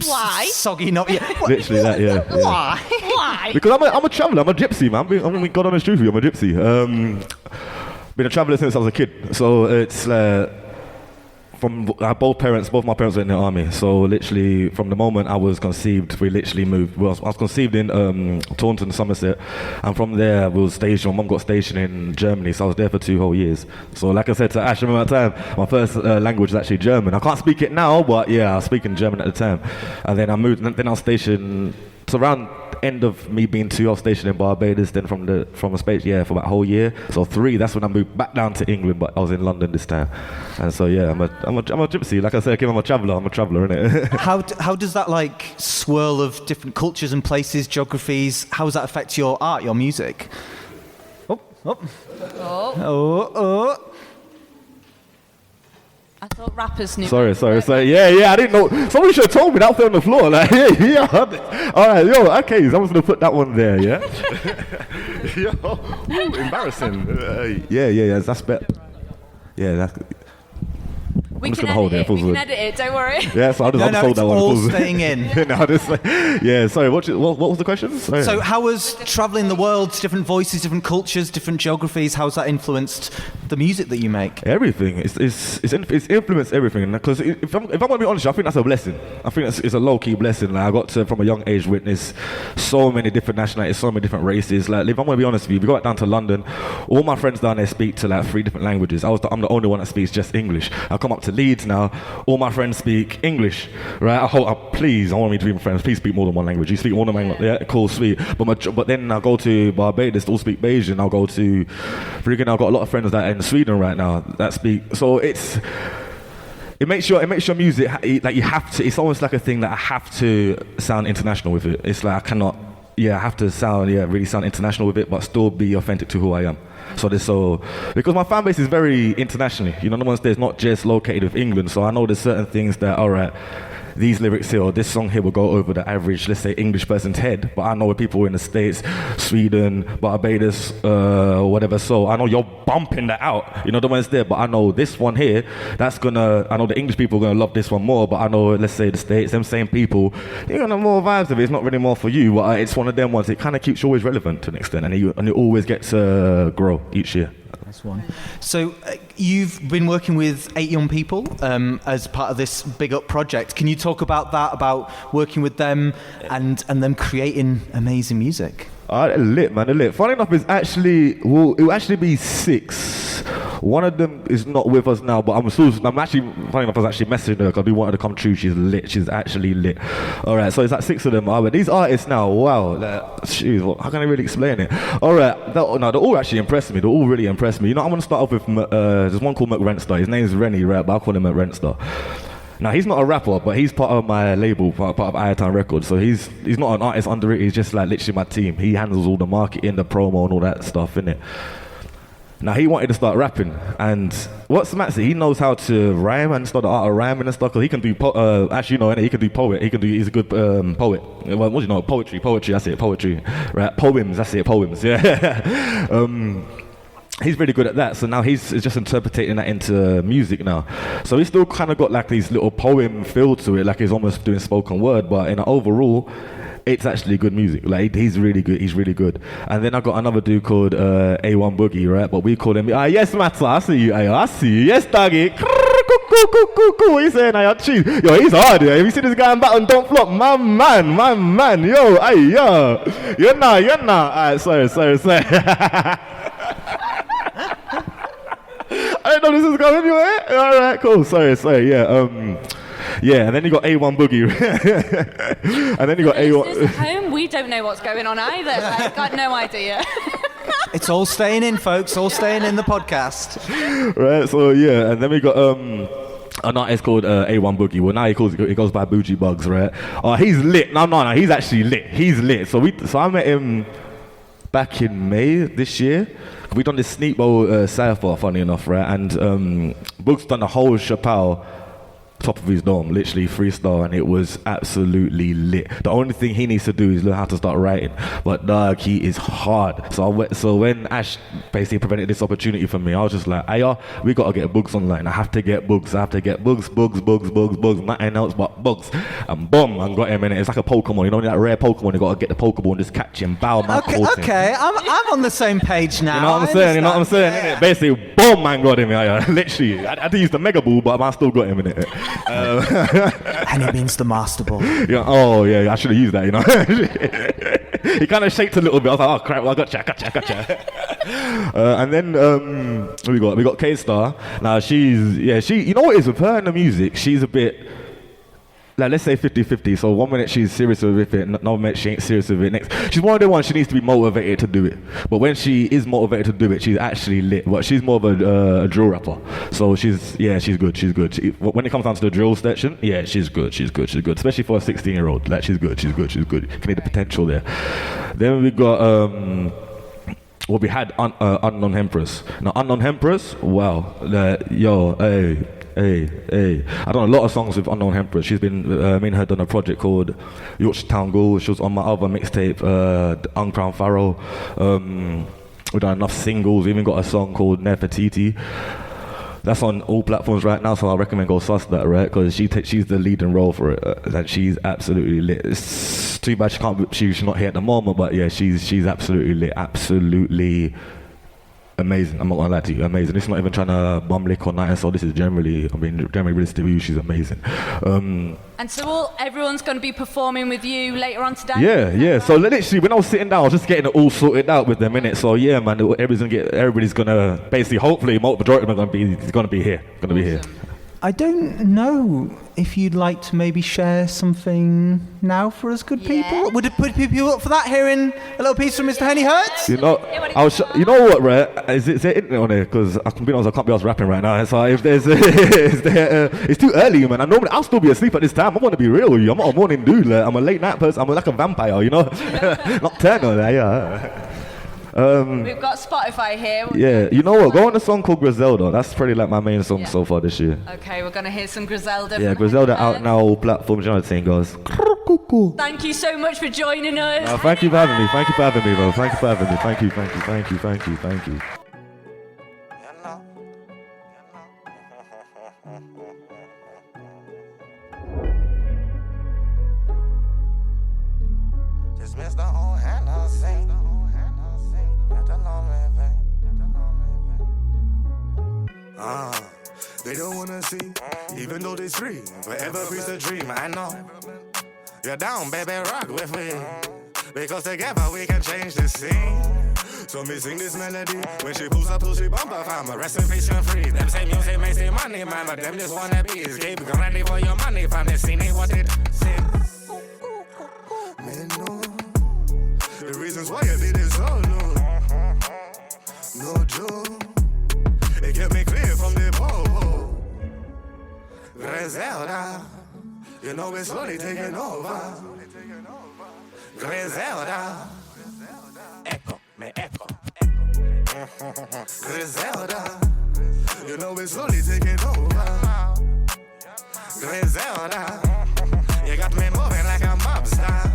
A: soggy
J: Literally that, yeah.
B: Why?
J: Because I'm a traveller, I'm a gypsy, man. I'm being God honest truth with you, I'm a gypsy. Been a traveller since I was a kid, so it's from both my parents were in the army, so literally from the moment I was conceived, we literally moved. Well, I was conceived in Taunton, Somerset, and from there we was stationed. My mum got stationed in Germany, so I was there for 2 whole years. So like I said to Ash, remember that time, my first language is actually German. I can't speak it now, but yeah, I was speaking German at the time. And then I moved, and then I was stationed, so around end of me being 2, I was stationed in Barbados, then from a space, for about a whole year. So 3, that's when I moved back down to England, but I was in London this time. And so yeah, I'm a gypsy. Like I said, I'm a traveller, innit?
A: How does that like swirl of different cultures and places, geographies, how does that affect your art, your music? Oh.
B: I thought rappers knew.
J: Sorry. Yeah, I didn't know. Somebody should have told me that fell on the floor. Like, yeah. All right, okay, so I'm just gonna put that one there. Yeah. Ooh, embarrassing. Yeah. That's better. Yeah, that's.
B: We can edit it, don't worry.
J: Yeah, so I'll just hold that one.
A: All staying in.
J: Sorry, what was the question? Sorry.
A: So how was travelling the world, different voices, different cultures, different geographies, how's that influenced the music that you make?
J: Everything. It's influenced everything. Because if I'm going to be honest, I think that's a blessing. I think it's a low-key blessing. Like, I got to, from a young age, witness so many different nationalities, so many different races. Like, if I'm going to be honest with you, if you go down to London, all my friends down there speak to like 3 different languages. I'm the only one that speaks just English. I come up to Leeds now, all my friends speak English, right? Please, I want me to be friends. Please speak more than one language. You speak more than one language. Yeah, cool, sweet. But then I go to Barbados, they all speak Bayesian. I'll go to I've got a lot of friends that are in Sweden right now that speak. So it makes your music like you have to. It's almost like a thing that I have to sound international with it. It's like I have to sound really sound international with it, but still be authentic to who I am. Because my fan base is very internationally, no one's there's not just located with England, so I know there's certain things that, all right, these lyrics here or this song here will go over the average, let's say, English person's head, but I know with people in the States, Sweden, Barbados, whatever, so I know you're bumping that out, the one's there, but I know this one here, I know the English people are gonna love this one more, but I know, let's say, the States, them same people, you're gonna have more vibes of it, it's not really more for you, but it's one of them ones, it kind of keeps you always relevant to an extent, and you always get to grow each year.
A: One. So you've been working with 8 young people as part of this big up project. Can you talk about that, about working with them and them creating amazing music?
J: They're lit, man. They're lit. Funny enough, it will actually be 6. One of them is not with us now, but I was actually messaging her because I do want her to come true. She's lit. She's actually lit. All right, so it's like 6 of them. But these artists now, wow. How can I really explain it? All right, they're all actually impressed me. They're all really impressed me. I'm going to start off with there's one called McRentster. His name's Rennie, right? But I call him McRentster. Now he's not a rapper, but he's part of my label, part of Iron Records. So he's not an artist under it. He's just like literally my team. He handles all the marketing, the promo, and all that stuff, innit? Now he wanted to start rapping, and what's Maxi? He knows how to rhyme and start the art of rhyming and stuff. Cause he can do actually, you know, he can do poet. He's a good poet. Well, what do you know? Poetry. That's it. Poetry. Right? Poems. That's it. Poems. Yeah. He's really good at that. So now he's just interpreting that into music now. So he's still kind of got like these little poem feel to it, like he's almost doing spoken word. But in overall, it's actually good music. Like he's really good. He's really good. And then I got another dude called A1 Boogie, right? But we call him. Yes, Matter. I see you. I see you. Yes, doggy. Cool. He's saying, yo, he's hard. Yeah. If you see this guy in battle, don't flop. My man. Yo, you're not. Alright, sorry. I didn't know this was going anywhere. All right, cool. Sorry. Yeah, and then you got A1 Boogie. And then you got A1.
B: At home, we don't know what's going on either. Like, got no idea.
A: It's all staying in, folks. All staying in the podcast.
J: Right. So yeah, and then we got an artist called A1 Boogie. Well, now he goes by Bougie Bugs, right? Oh, he's lit. No, he's actually lit. He's lit. So I met him back in May this year. We done this Sneak Bowl cypher, funny enough, right? And Boog's done a whole Chappelle top of his dome, literally freestyle, and it was absolutely lit. The only thing he needs to do is learn how to start writing. But dog, he is hard. So when Ash basically prevented this opportunity for me, I was just like, we gotta get Boogs online. I have to get Boogs. Boogs, nothing else but Boogs. And boom, I got him in it. It's like a Pokemon, you know, that rare Pokemon. You gotta get the Pokeball and just catch him. Bow, man.
A: Okay, I'm on the same page now.
J: You know what I'm saying? Yeah. Basically, boom, man, got him. Literally, I had to use the Mega Ball, but I still got him in it.
A: And it means the Master Ball.
J: Yeah, I should have used that, you know. He kind of shaked a little bit. I was like, oh crap, well, I gotcha. And then we got K-Star. Now she, you know what it is with her and the music, she's a bit, like, let's say 50-50. So 1 minute she's serious with it, another minute she ain't serious with it. Next, she's one of the ones, she needs to be motivated to do it. But when she is motivated to do it, she's actually lit. But she's more of a drill rapper. So she's good. When it comes down to the drill section, yeah, she's good. Especially for a 16-year-old. Like, she's good. You can see the potential there. Then we got, we had Unknown Empress. Now, Unknown Empress, wow. Hey. I done a lot of songs with Unknown Empress. She's been, me and her done a project called Yorkshire Town Ghoul. She was on my other mixtape, Uncrowned Pharaoh. We've done enough singles. We even got a song called Nefertiti. That's on all platforms right now, so I recommend go suss that, right? Because she's the leading role for it, and she's absolutely lit. It's too bad she's not here at the moment, but yeah, she's absolutely lit, absolutely amazing. I'm not gonna lie to you, amazing. It's not even trying to bum lick or nothing. So this is generally realistic with you. She's amazing.
B: And so everyone's going to be performing with you later on today.
J: Yeah. So literally, when I was sitting down, I was just getting it all sorted out with them, innit? So yeah, man, everybody's gonna basically, hopefully, majority of them are gonna be here.
A: I don't know if you'd like to maybe share something now for us good people. Would it put people up for that, hearing a little piece from Mr. Henny Hurtz?
J: You know, you know what, right? Is there internet on there? Because I can be honest, I can't be honest rapping right now. So if there's, it's too early, man. I'll still be asleep at this time. I want to be real with you. I'm not a morning dude. Like, I'm a late night person. I'm like a vampire, you know, nocturnal. Yeah.
B: We've got Spotify here.
J: Yeah, you know what? Go on a song called Griselda. That's probably like my main song so far this year.
B: Okay, we're going to hear some Griselda.
J: Yeah, Griselda out now, all platforms, you know what the saying goes.
B: Thank you so much for joining us.
J: No, thank you for having me, bro. Thank you.
G: Just missed the whole hand, I'll sing. They don't wanna see, even though they dream. Forever preach the dream, I know. You're down, baby, rock with me. Because together we can change the scene. So me sing this melody. When she pulls up, she bump up, I'm a rest in peace and free. Them say music makes it money, man, but them just wanna be escape. Ready for your money, from the scene, ain't what it say. Man, no. The reasons why you did it so low. No joke. It kept me clear from the pole. Griselda, you know it's slowly taking over. Griselda, echo, me echo. Griselda, you know it's slowly taking over. Griselda, you got me moving like a mobster.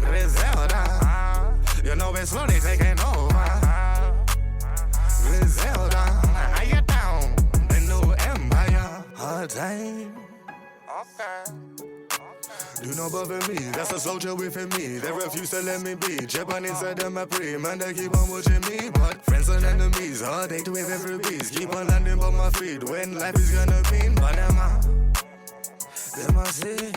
G: Griselda, you know it's slowly taking over. Griselda, how you down? The new empire. Hard time. Okay. Do not bother me, that's a soldier within me. They refuse to let me be. Japan inside them I pray. Man, they keep on watching me. But friends and enemies, hard date with every beast. Keep on landing by my feet. When life is gonna be. But them I say,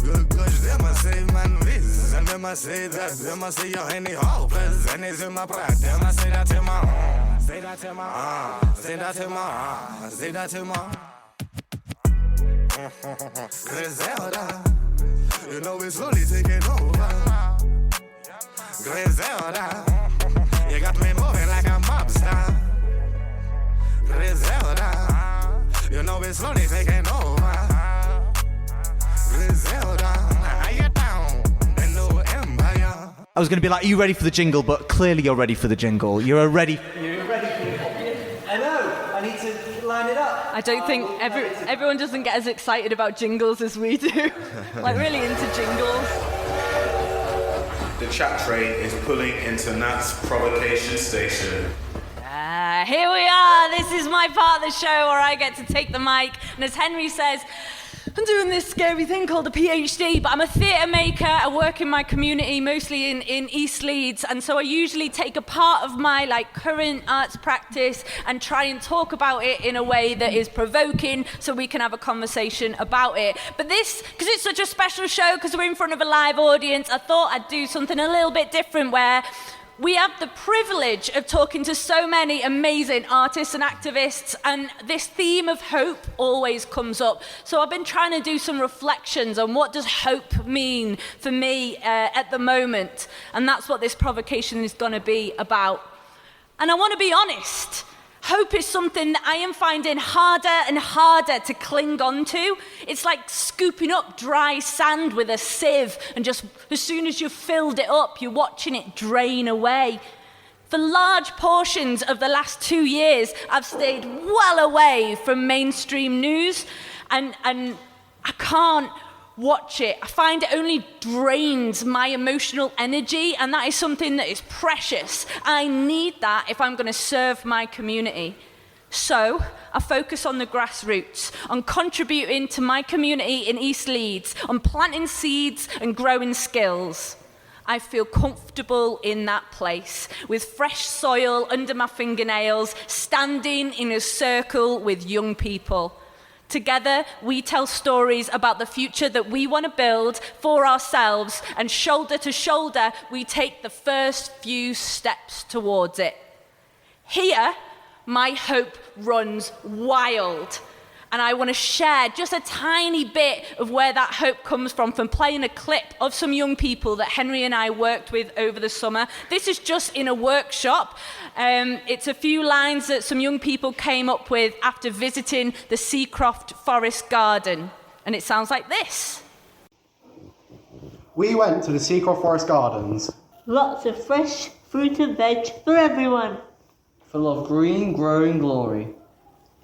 G: good gosh, them I say, man, this. And them I say that, them I say, you're Henny Hurtz. And it's in my pride, them I say that to my say that to my say that to my say that to my Griselda, you know it's slowly taking over. Griselda, you got me moving like a mobster. Griselda, you know it's slowly taking over. Griselda, how you down? The new empire.
A: I was going to be like, are you ready for the jingle? But clearly you're ready for the jingle. You're ready for it. I know. I need to line it up.
B: I don't think everyone doesn't get as excited about jingles as we do. Like, really into jingles.
E: The chat train is pulling into Nat's provocation station.
B: Here we are. This is my part of the show where I get to take the mic. And as Henry says, I'm doing this scary thing called a PhD, but I'm a theatre maker. I work in my community, mostly in East Leeds, and so I usually take a part of my current arts practice and try and talk about it in a way that is provoking, so we can have a conversation about it. But this, because it's such a special show, because we're in front of a live audience, I thought I'd do something a little bit different where we have the privilege of talking to so many amazing artists and activists, and this theme of hope always comes up. So I've been trying to do some reflections on what does hope mean for me at the moment, and that's what this provocation is going to be about. And I want to be honest. Hope is something that I am finding harder and harder to cling on to. It's like scooping up dry sand with a sieve, and just as soon as you've filled it up, you're watching it drain away. For large portions of the last 2 years, I've stayed well away from mainstream news, and I can't watch it. I find it only drains my emotional energy, and that is something that is precious. I need that if I'm going to serve my community. So I focus on the grassroots, on contributing to my community in East Leeds, on planting seeds and growing skills. I feel comfortable in that place, with fresh soil under my fingernails, standing in a circle with young people. Together, we tell stories about the future that we want to build for ourselves, and shoulder to shoulder, we take the first few steps towards it. Here, my hope runs wild, and I want to share just a tiny bit of where that hope comes from playing a clip of some young people that Henry and I worked with over the summer. This is just in a workshop. It's a few lines that some young people came up with after visiting the Seacroft Forest Garden, and it sounds like this.
K: We went to the Seacroft Forest Gardens.
L: Lots of fresh fruit and veg for everyone.
C: Full of green, growing glory.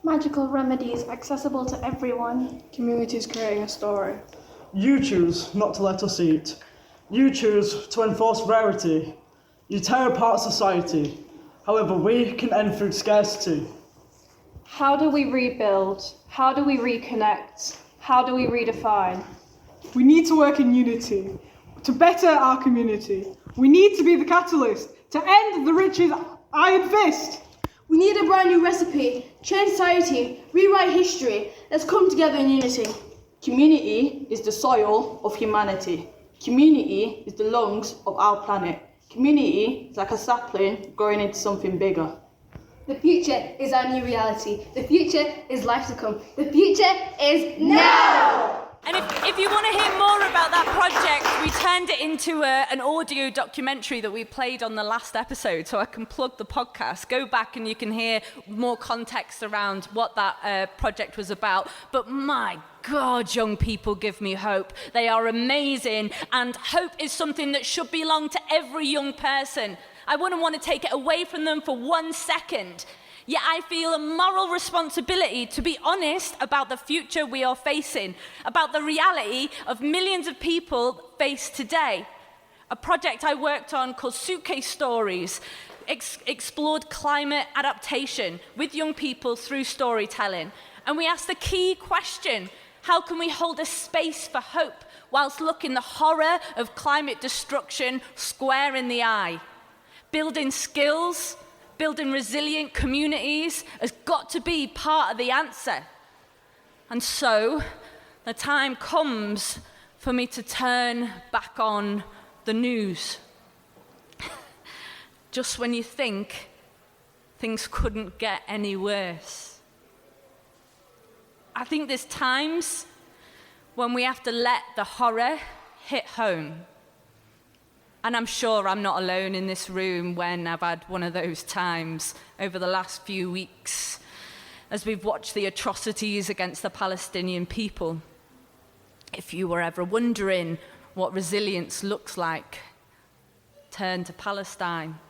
M: Magical remedies accessible to everyone.
N: Communities creating a story.
O: You choose not to let us eat. You choose to enforce rarity. You tear apart society. However, we can end food scarcity.
N: How do we rebuild? How do we reconnect? How do we redefine?
P: We need to work in unity to better our community. We need to be the catalyst to end the rich's iron fist.
M: We need a brand new recipe, change society, rewrite history. Let's come together in unity.
Q: Community is the soil of humanity. Community is the lungs of our planet. Community is like a sapling growing into something bigger.
M: The future is our new reality. The future is life to come. The future is now!
B: And if you want to hear more about that project, we turned it into an audio documentary that we played on the last episode, so I can plug the podcast. Go back and you can hear more context around what that project was about. But my God, young people give me hope. They are amazing, and hope is something that should belong to every young person. I wouldn't want to take it away from them for 1 second. Yet I feel a moral responsibility to be honest about the future we are facing, about the reality of millions of people faced today. A project I worked on called Suitcase Stories explored climate adaptation with young people through storytelling. And we asked the key question: how can we hold a space for hope whilst looking the horror of climate destruction square in the eye? Building skills, building resilient communities has got to be part of the answer. And so, the time comes for me to turn back on the news. Just when you think things couldn't get any worse. I think there's times when we have to let the horror hit home. And I'm sure I'm not alone in this room when I've had one of those times over the last few weeks as we've watched the atrocities against the Palestinian people. If you were ever wondering what resilience looks like, turn to Palestine.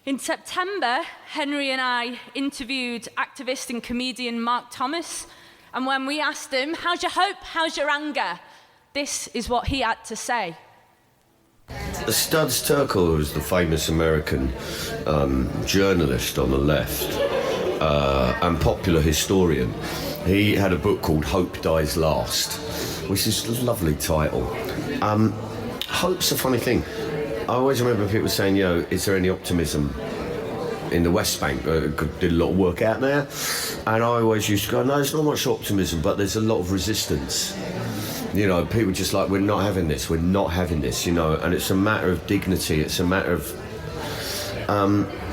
B: In September, Henry and I interviewed activist and comedian Mark Thomas, and when we asked him, how's your hope, how's your anger? This is what he had to say.
R: Studs Terkel, who's the famous American journalist on the left and popular historian, he had a book called Hope Dies Last, which is a lovely title. Hope's a funny thing. I always remember people saying, is there any optimism in the West Bank? Did a lot of work out there. And I always used to go, no, there's not much optimism, but there's a lot of resistance. People just like, we're not having this, and it's a matter of dignity, it's a matter of...
S: Do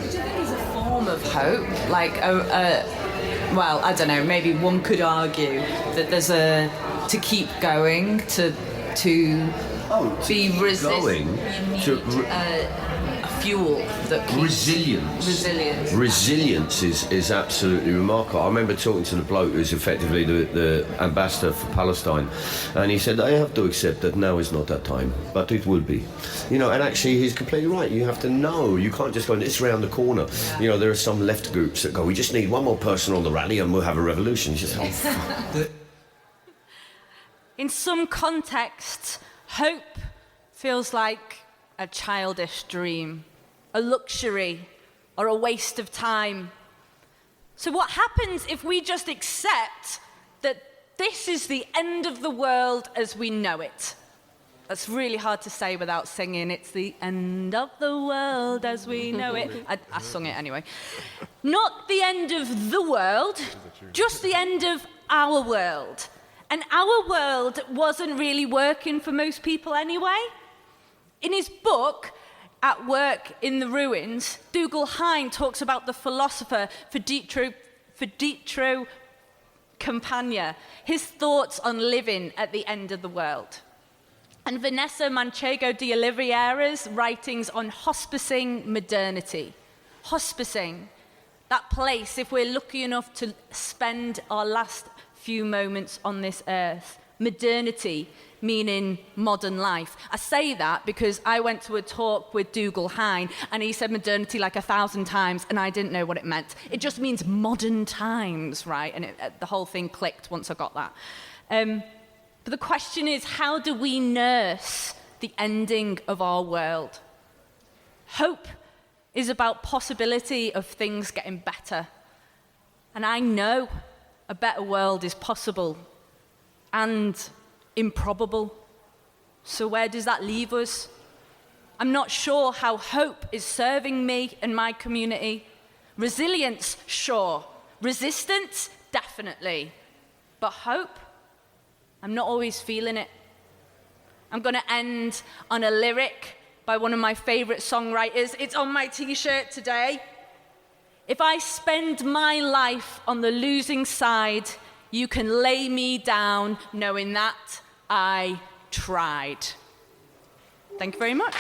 S: you think it's a form of hope? Well, I don't know, maybe one could argue that there's to keep going, to be resistant, you need a fuel that keeps...
R: Resilience is absolutely remarkable. I remember talking to the bloke who's effectively the ambassador for Palestine, and he said, I have to accept that now is not that time, but it will be. And actually he's completely right. You have to know. You can't just go, it's around the corner. There are some left groups that go, we just need one more person on the rally and we'll have a revolution. It's just, oh, fuck.
B: In some contexts, hope feels like a childish dream, a luxury, or a waste of time. So what happens if we just accept that this is the end of the world as we know it? That's really hard to say without singing. It's the end of the world as we know it. I sung it anyway. Not the end of the world, just the end of our world. And our world wasn't really working for most people anyway. In his book, At Work in the Ruins, Dougal Hine talks about the philosopher Federico Campagna, his thoughts on living at the end of the world. And Vanessa Manchego de Oliveira's writings on hospicing modernity. Hospicing, that place, if we're lucky enough to spend our last few moments on this earth. Modernity, meaning modern life. I say that because I went to a talk with Dougal Hine and he said modernity like 1,000 times and I didn't know what it meant. It just means modern times, right? And the whole thing clicked once I got that. But the question is, how do we nurse the ending of our world? Hope is about possibility of things getting better. And I know a better world is possible and improbable. So where does that leave us? I'm not sure how hope is serving me and my community. Resilience, sure. Resistance, definitely. But hope, I'm not always feeling it. I'm going to end on a lyric by one of my favorite songwriters. It's on my t-shirt today. If I spend my life on the losing side, You can lay me down knowing that I tried. Thank you very much.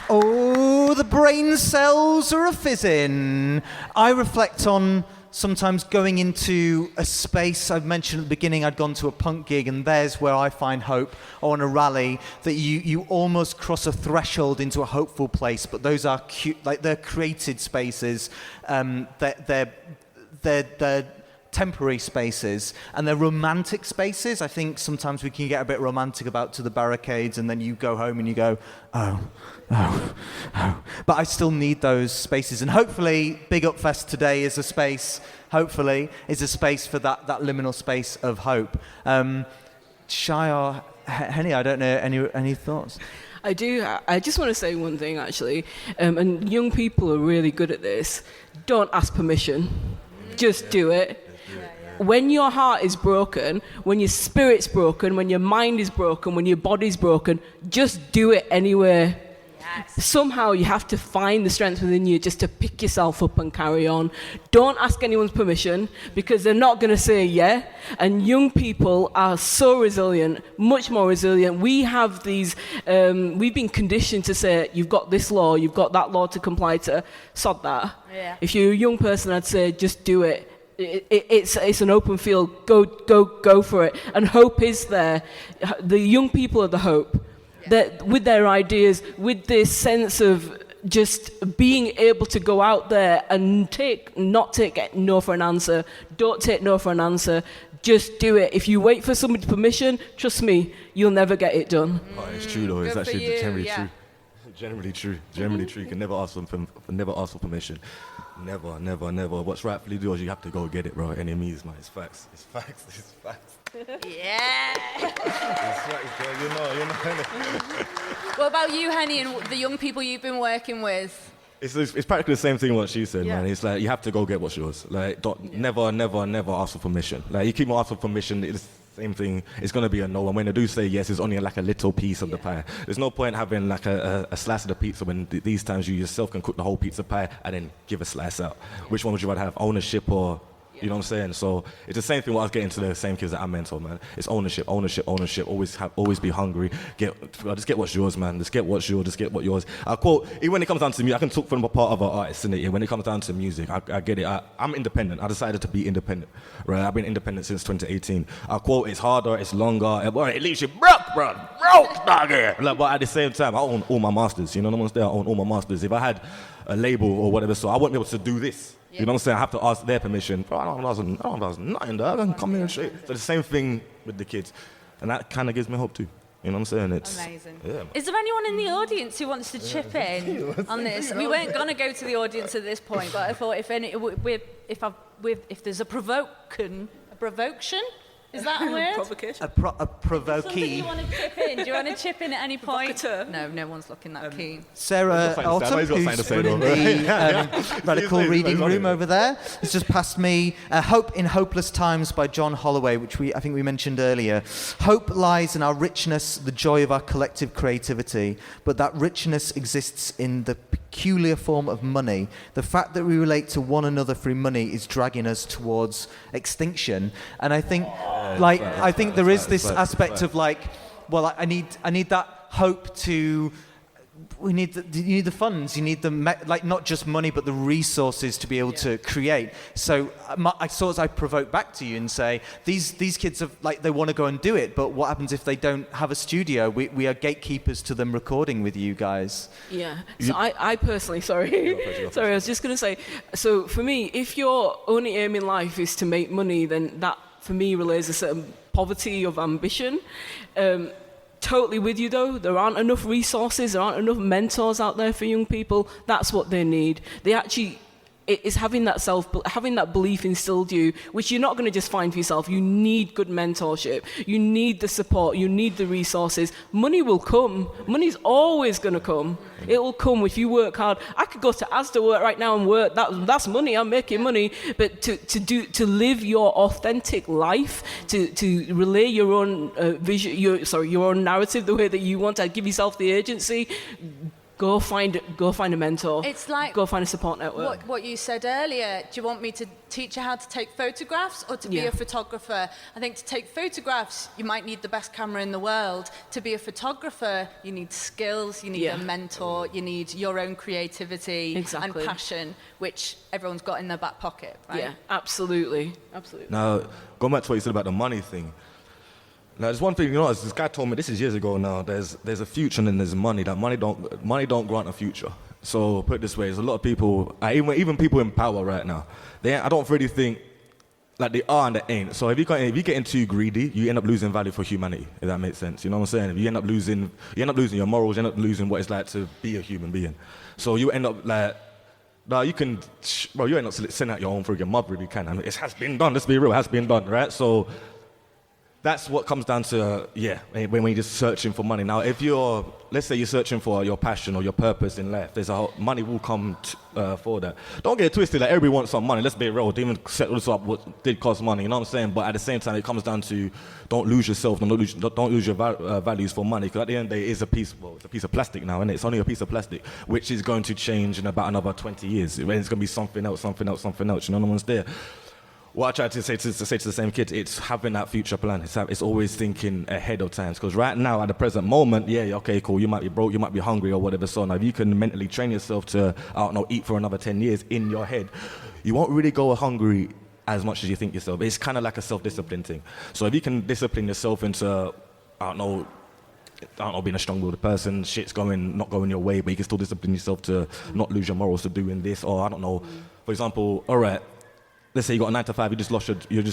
A: Oh, the brain cells are a-fizzing. I reflect on sometimes going into a space. I've mentioned at the beginning I'd gone to a punk gig, and there's where I find hope, or on a rally, that you almost cross a threshold into a hopeful place, but those are cute, like they're created spaces. They're temporary spaces, and they're romantic spaces. I think sometimes we can get a bit romantic about to the barricades, and then you go home and you go, oh. But I still need those spaces, and hopefully Big Up Fest today is a space, hopefully, is a space for that liminal space of hope. Shy or Henny, I don't know, any thoughts?
H: I do. I just want to say one thing, actually, and young people are really good at this. Don't ask permission. Just do it. When your heart is broken, when your spirit's broken, when your mind is broken, when your body's broken, just do it anyway. Yes. Somehow you have to find the strength within you just to pick yourself up and carry on. Don't ask anyone's permission, because they're not going to say yeah. And young people are so resilient, much more resilient. We have these, we've been conditioned to say, you've got this law, you've got that law to comply to. Sod that. Yeah. If you're a young person, I'd say just do it. It's an open field. Go for it. And hope is there. The young people are the hope. That with their ideas, with this sense of just being able to go out there and not take no for an answer. Don't take no for an answer. Just do it. If you wait for somebody's permission, trust me, you'll never get it done.
J: Oh, it's true though. It's actually generally true. Generally true. You can never ask for permission. Never. What's rightfully yours, you have to go get it, bro. Any means, man. It's facts.
B: Yeah.
J: It's facts, bro. You know.
B: What about you, Henny, and the young people you've been working with?
J: It's practically the same thing what she said, man. It's like you have to go get what's yours. Like, never ask for permission. Like, you keep on asking for permission, it's the same thing. It's gonna be a no. And when they do say yes, it's only like a little piece of the pie. There's no point having like a slice of the pizza when these times you yourself can cook the whole pizza pie and then give a slice out. Which one would you rather have? Ownership or? You know what I'm saying? So it's the same thing when I was getting to the same kids that I mentor, man. It's ownership. Always be hungry. Just get what's yours, man. Just get what's yours. I quote, even when it comes down to music, I can talk from a part of an artist, innit? When it comes down to music, I get it. I'm independent. I decided to be independent, right? I've been independent since 2018. I quote, it's harder, it's longer, it leaves you broke, doggy. But at the same time, I own all my masters. You know what I'm saying? I own all my masters. If I had a label or whatever, so I wouldn't be able to do this. You know what I'm saying? I have to ask their permission. Bro, I don't know nothing, dog. I can come here and shit. So the same thing with the kids. And that kind of gives me hope too. You know what I'm saying? It's
B: amazing.
J: Yeah,
B: is there anyone in the audience who wants to chip in on this? We weren't going to go to the audience at this point, but I thought if there's a provocation, is that a word?
H: Provocation.
A: A provokee.
B: Something you want to chip in? Do you want to chip in at any point? No one's looking that keen.
A: Sarah Alton, who's running the radical reading room over there, has just passed me Hope in Hopeless Times by John Holloway, which I think we mentioned earlier. Hope lies in our richness, the joy of our collective creativity, but that richness exists in the peculiar form of money. The fact that we relate to one another through money is dragging us towards extinction. And I think, there is this aspect of like, well, I need that hope to. You need the funds. You need not just money, but the resources to be able to create. So I provoke back to you and say, these kids have they want to go and do it, but what happens if they don't have a studio? We are gatekeepers to them recording with you guys.
H: Yeah. So I personally, sorry, I was just going to say. So for me, if your only aim in life is to make money, then that for me relays a certain poverty of ambition. Totally with you though. There aren't enough resources, there aren't enough mentors out there for young people. That's what they need. It's having that belief instilled you, which you're not going to just find for yourself. You need good mentorship. You need the support. You need the resources. Money will come. Money's always going to come. It will come if you work hard. I could go to Asda work right now and work. That's money. I'm making money. But to live your authentic life, to relay your own vision, your own narrative the way that you want to, give yourself the agency. Go find a mentor.
B: It's like
H: go find a support network.
B: What you said earlier. Do you want me to teach you how to take photographs or to be a photographer? I think to take photographs, you might need the best camera in the world. To be a photographer, you need skills, you need a mentor, you need your own creativity and passion, which everyone's got in their back pocket, right?
H: Yeah, absolutely.
J: Now, going back to what you said about the money thing. Now, there's one thing, you know, this guy told me, this is years ago now, there's a future and then there's money. That money don't grant a future. So, put it this way, there's a lot of people, even people in power right now, I don't really think, like they are and they ain't. So if you're getting too greedy, you end up losing value for humanity, if that makes sense. You know what I'm saying? If you end up losing your morals, you end up losing what it's like to be a human being. So you end up like, you end up sending out your own friggin' mother if you can. I mean, it has been done, let's be real, it has been done, right? So that's what comes down to, when you're just searching for money. Now, let's say you're searching for your passion or your purpose in life, money will come for that. Don't get it twisted, like everybody wants some money, let's be real, even set this up what did cost money, you know what I'm saying? But at the same time, it comes down to don't lose yourself, don't lose your values for money, because at the end of the day, it's a piece of plastic now, and it's only a piece of plastic, which is going to change in about another 20 years. It's going to be something else, you know, no one's there. What I try to say to the same kid, it's having that future plan. It's always thinking ahead of times. Because right now, at the present moment, okay, cool, you might be broke, you might be hungry or whatever. So now if you can mentally train yourself to, eat for another 10 years in your head, you won't really go hungry as much as you think yourself. It's kind of like a self-discipline thing. So if you can discipline yourself into, being a strong-willed person, shit's not going your way, but you can still discipline yourself to not lose your morals to doing this, or for example, all right, let's say you got a 9 to 5, you just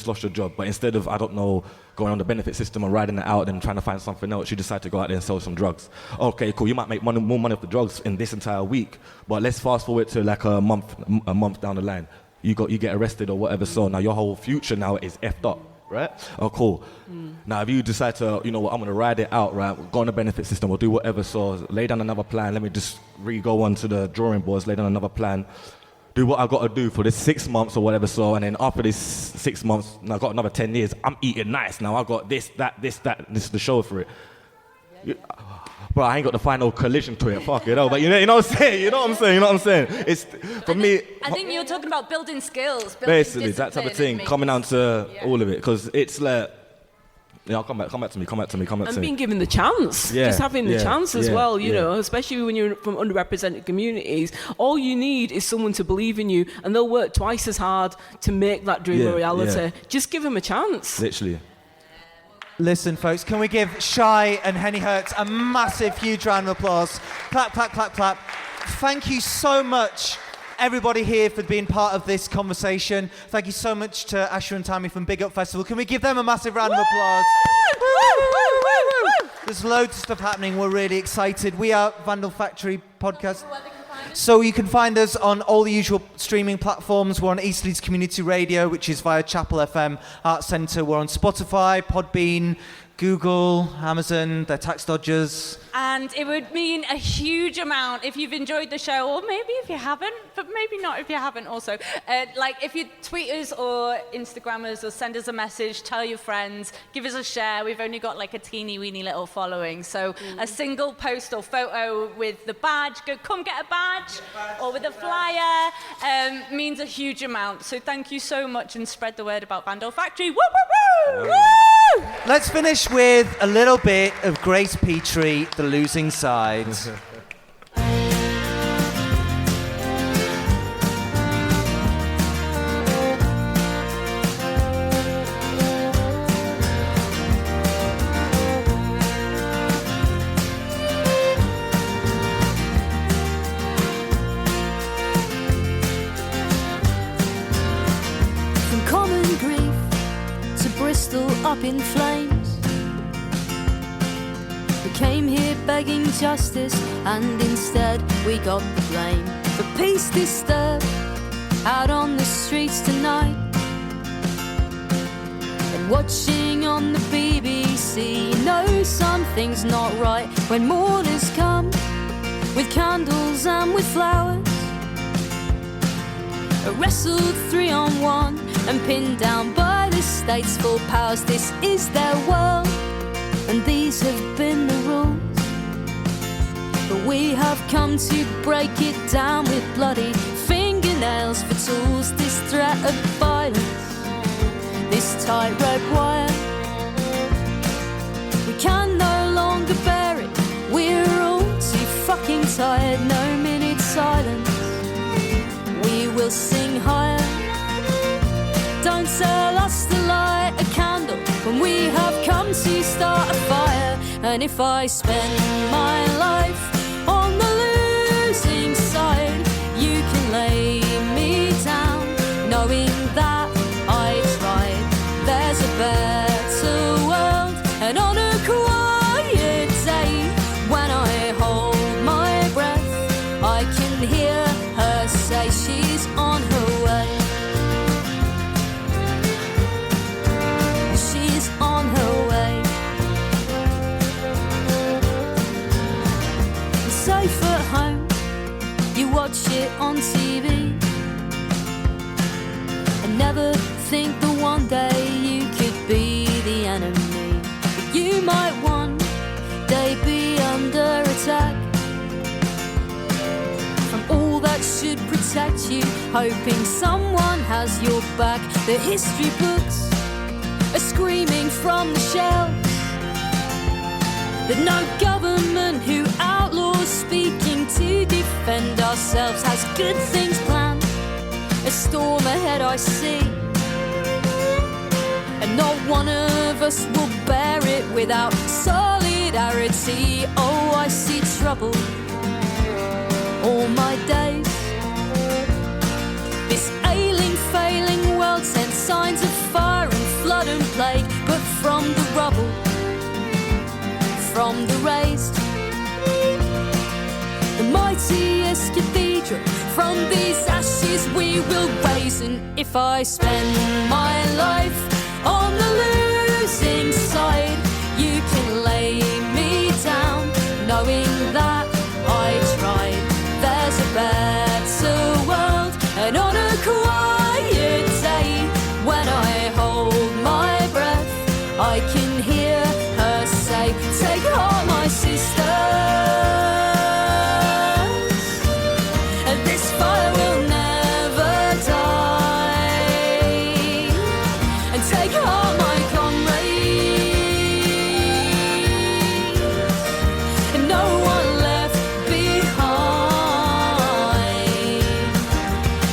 J: lost your job, but instead of, going on the benefit system and riding it out and trying to find something else, you decide to go out there and sell some drugs. Okay, cool, you might make more money off the drugs in this entire week, but let's fast forward to like a month down the line. You get arrested or whatever, so now your whole future now is effed up, right? Oh, cool. Now, if you decide to, I'm going to ride it out, right, go on the benefit system or do whatever, so lay down another plan, let me just go on to the drawing boards, lay down another plan, do what I got to do for this 6 months or whatever, so, and then after this 6 months, now I got another 10 years, I'm eating nice, now I got this is the show for it. Bro, I ain't got the final collision to it, fuck it, but you know what I'm saying? It's, for me...
B: I think you're talking about building skills,
J: basically, that type of thing, coming down to all of it, because it's like, come back to me.
H: And being given the chance, just having the chance as well, you know, especially when you're from underrepresented communities, all you need is someone to believe in you, and they'll work twice as hard to make that dream a reality. Just give them a chance.
J: Literally.
A: Listen, folks, can we give Shy and Henny Hurtz a massive, huge round of applause? Clap, clap, clap, clap. Thank you so much, everybody here, for being part of this conversation. Thank you so much to Asher and Tammy from Big Up Festival. Can we give them a massive round of applause? There's loads of stuff happening. We're really excited. We are Vandal Factory podcast. So you can find us on all the usual streaming platforms. We're on East Leeds Community Radio, which is via Chapel FM Arts Centre. We're on Spotify, Podbean, Google, Amazon, they're tax dodgers.
B: And it would mean a huge amount if you've enjoyed the show, or maybe if you haven't, but maybe not if you haven't also. If you tweet us or Instagram us or send us a message, tell your friends, give us a share. We've only got like a teeny weeny little following. So a single post or photo with the badge, come get a badge, or with a flyer, means a huge amount. So thank you so much, and spread the word about Vandal Factory. Woo, woo, woo! Woo!
A: Let's finish with a little bit of Grace Petrie, The Losing Side.
T: From common grief to Bristol up in flames, we came here begging justice, and instead we got the blame. For peace disturbed out on the streets tonight, and watching on the BBC, you know something's not right when mourners come with candles and with flowers, wrestled 3-on-1 and pinned down by the state's full powers. This is their world, and these have been the rules. But we have come to break it down with bloody fingernails for tools. This threat of violence, this tightrope wire, we can no longer bear it. We're all too fucking tired. No minute silence, we will sing higher. Don't tell us to light a candle when we have come to start a fire. And if I spend my life on the losing side, you can lay me down, knowing that I tried. There's a better world, and on a quiet day, when I hold my breath, I can hear her say she's on her way. She's on her way. Safe at home, you watch it on TV, and never think that one day you could be the enemy. But you might one day be under attack from all that should protect you, hoping someone has your back. The history books are screaming from the shelves that no government who outlaws speaking to defend ourselves has good things planned. A storm ahead I see, and not one of us will bear it without solidarity. Oh, I see trouble all my days. This ailing, failing world sends signs of fire and flood and plague, but from the rubble, from the raised, the mightiest cathedral, from these ashes we will raise. And if I spend my life on the losing side, you can lay me down, knowing that I tried. There's a better world, and on a quiet day, when I hold my breath, I can hear her say, take heart, my sisters, and this fire will never die. And take heart, my comrades, and no one left behind.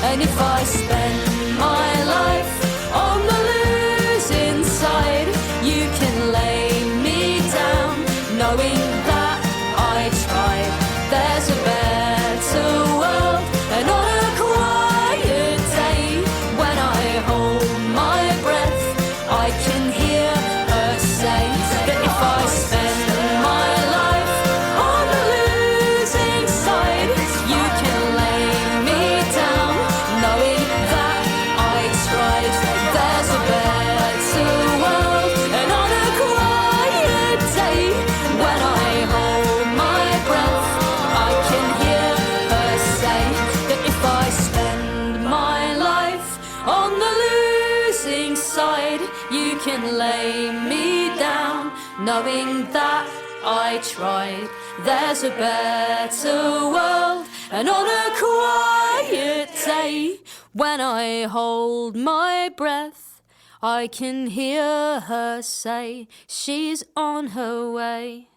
T: And if I spend my life on the losing side, you can lay me down, knowing that I tried. There's a better world, and on a quiet day, when I hold my breath, I can hear her say that if I spend my life on the losing side, you can lay me down, knowing that I tried. There's a better world, and on a quiet day, when I hold my breath, I can hear her say that if I spend my life on the losing side, you can lay me down, knowing that I tried. There's a better world, and on a quiet day, when I hold my breath, I can hear her say she's on her way.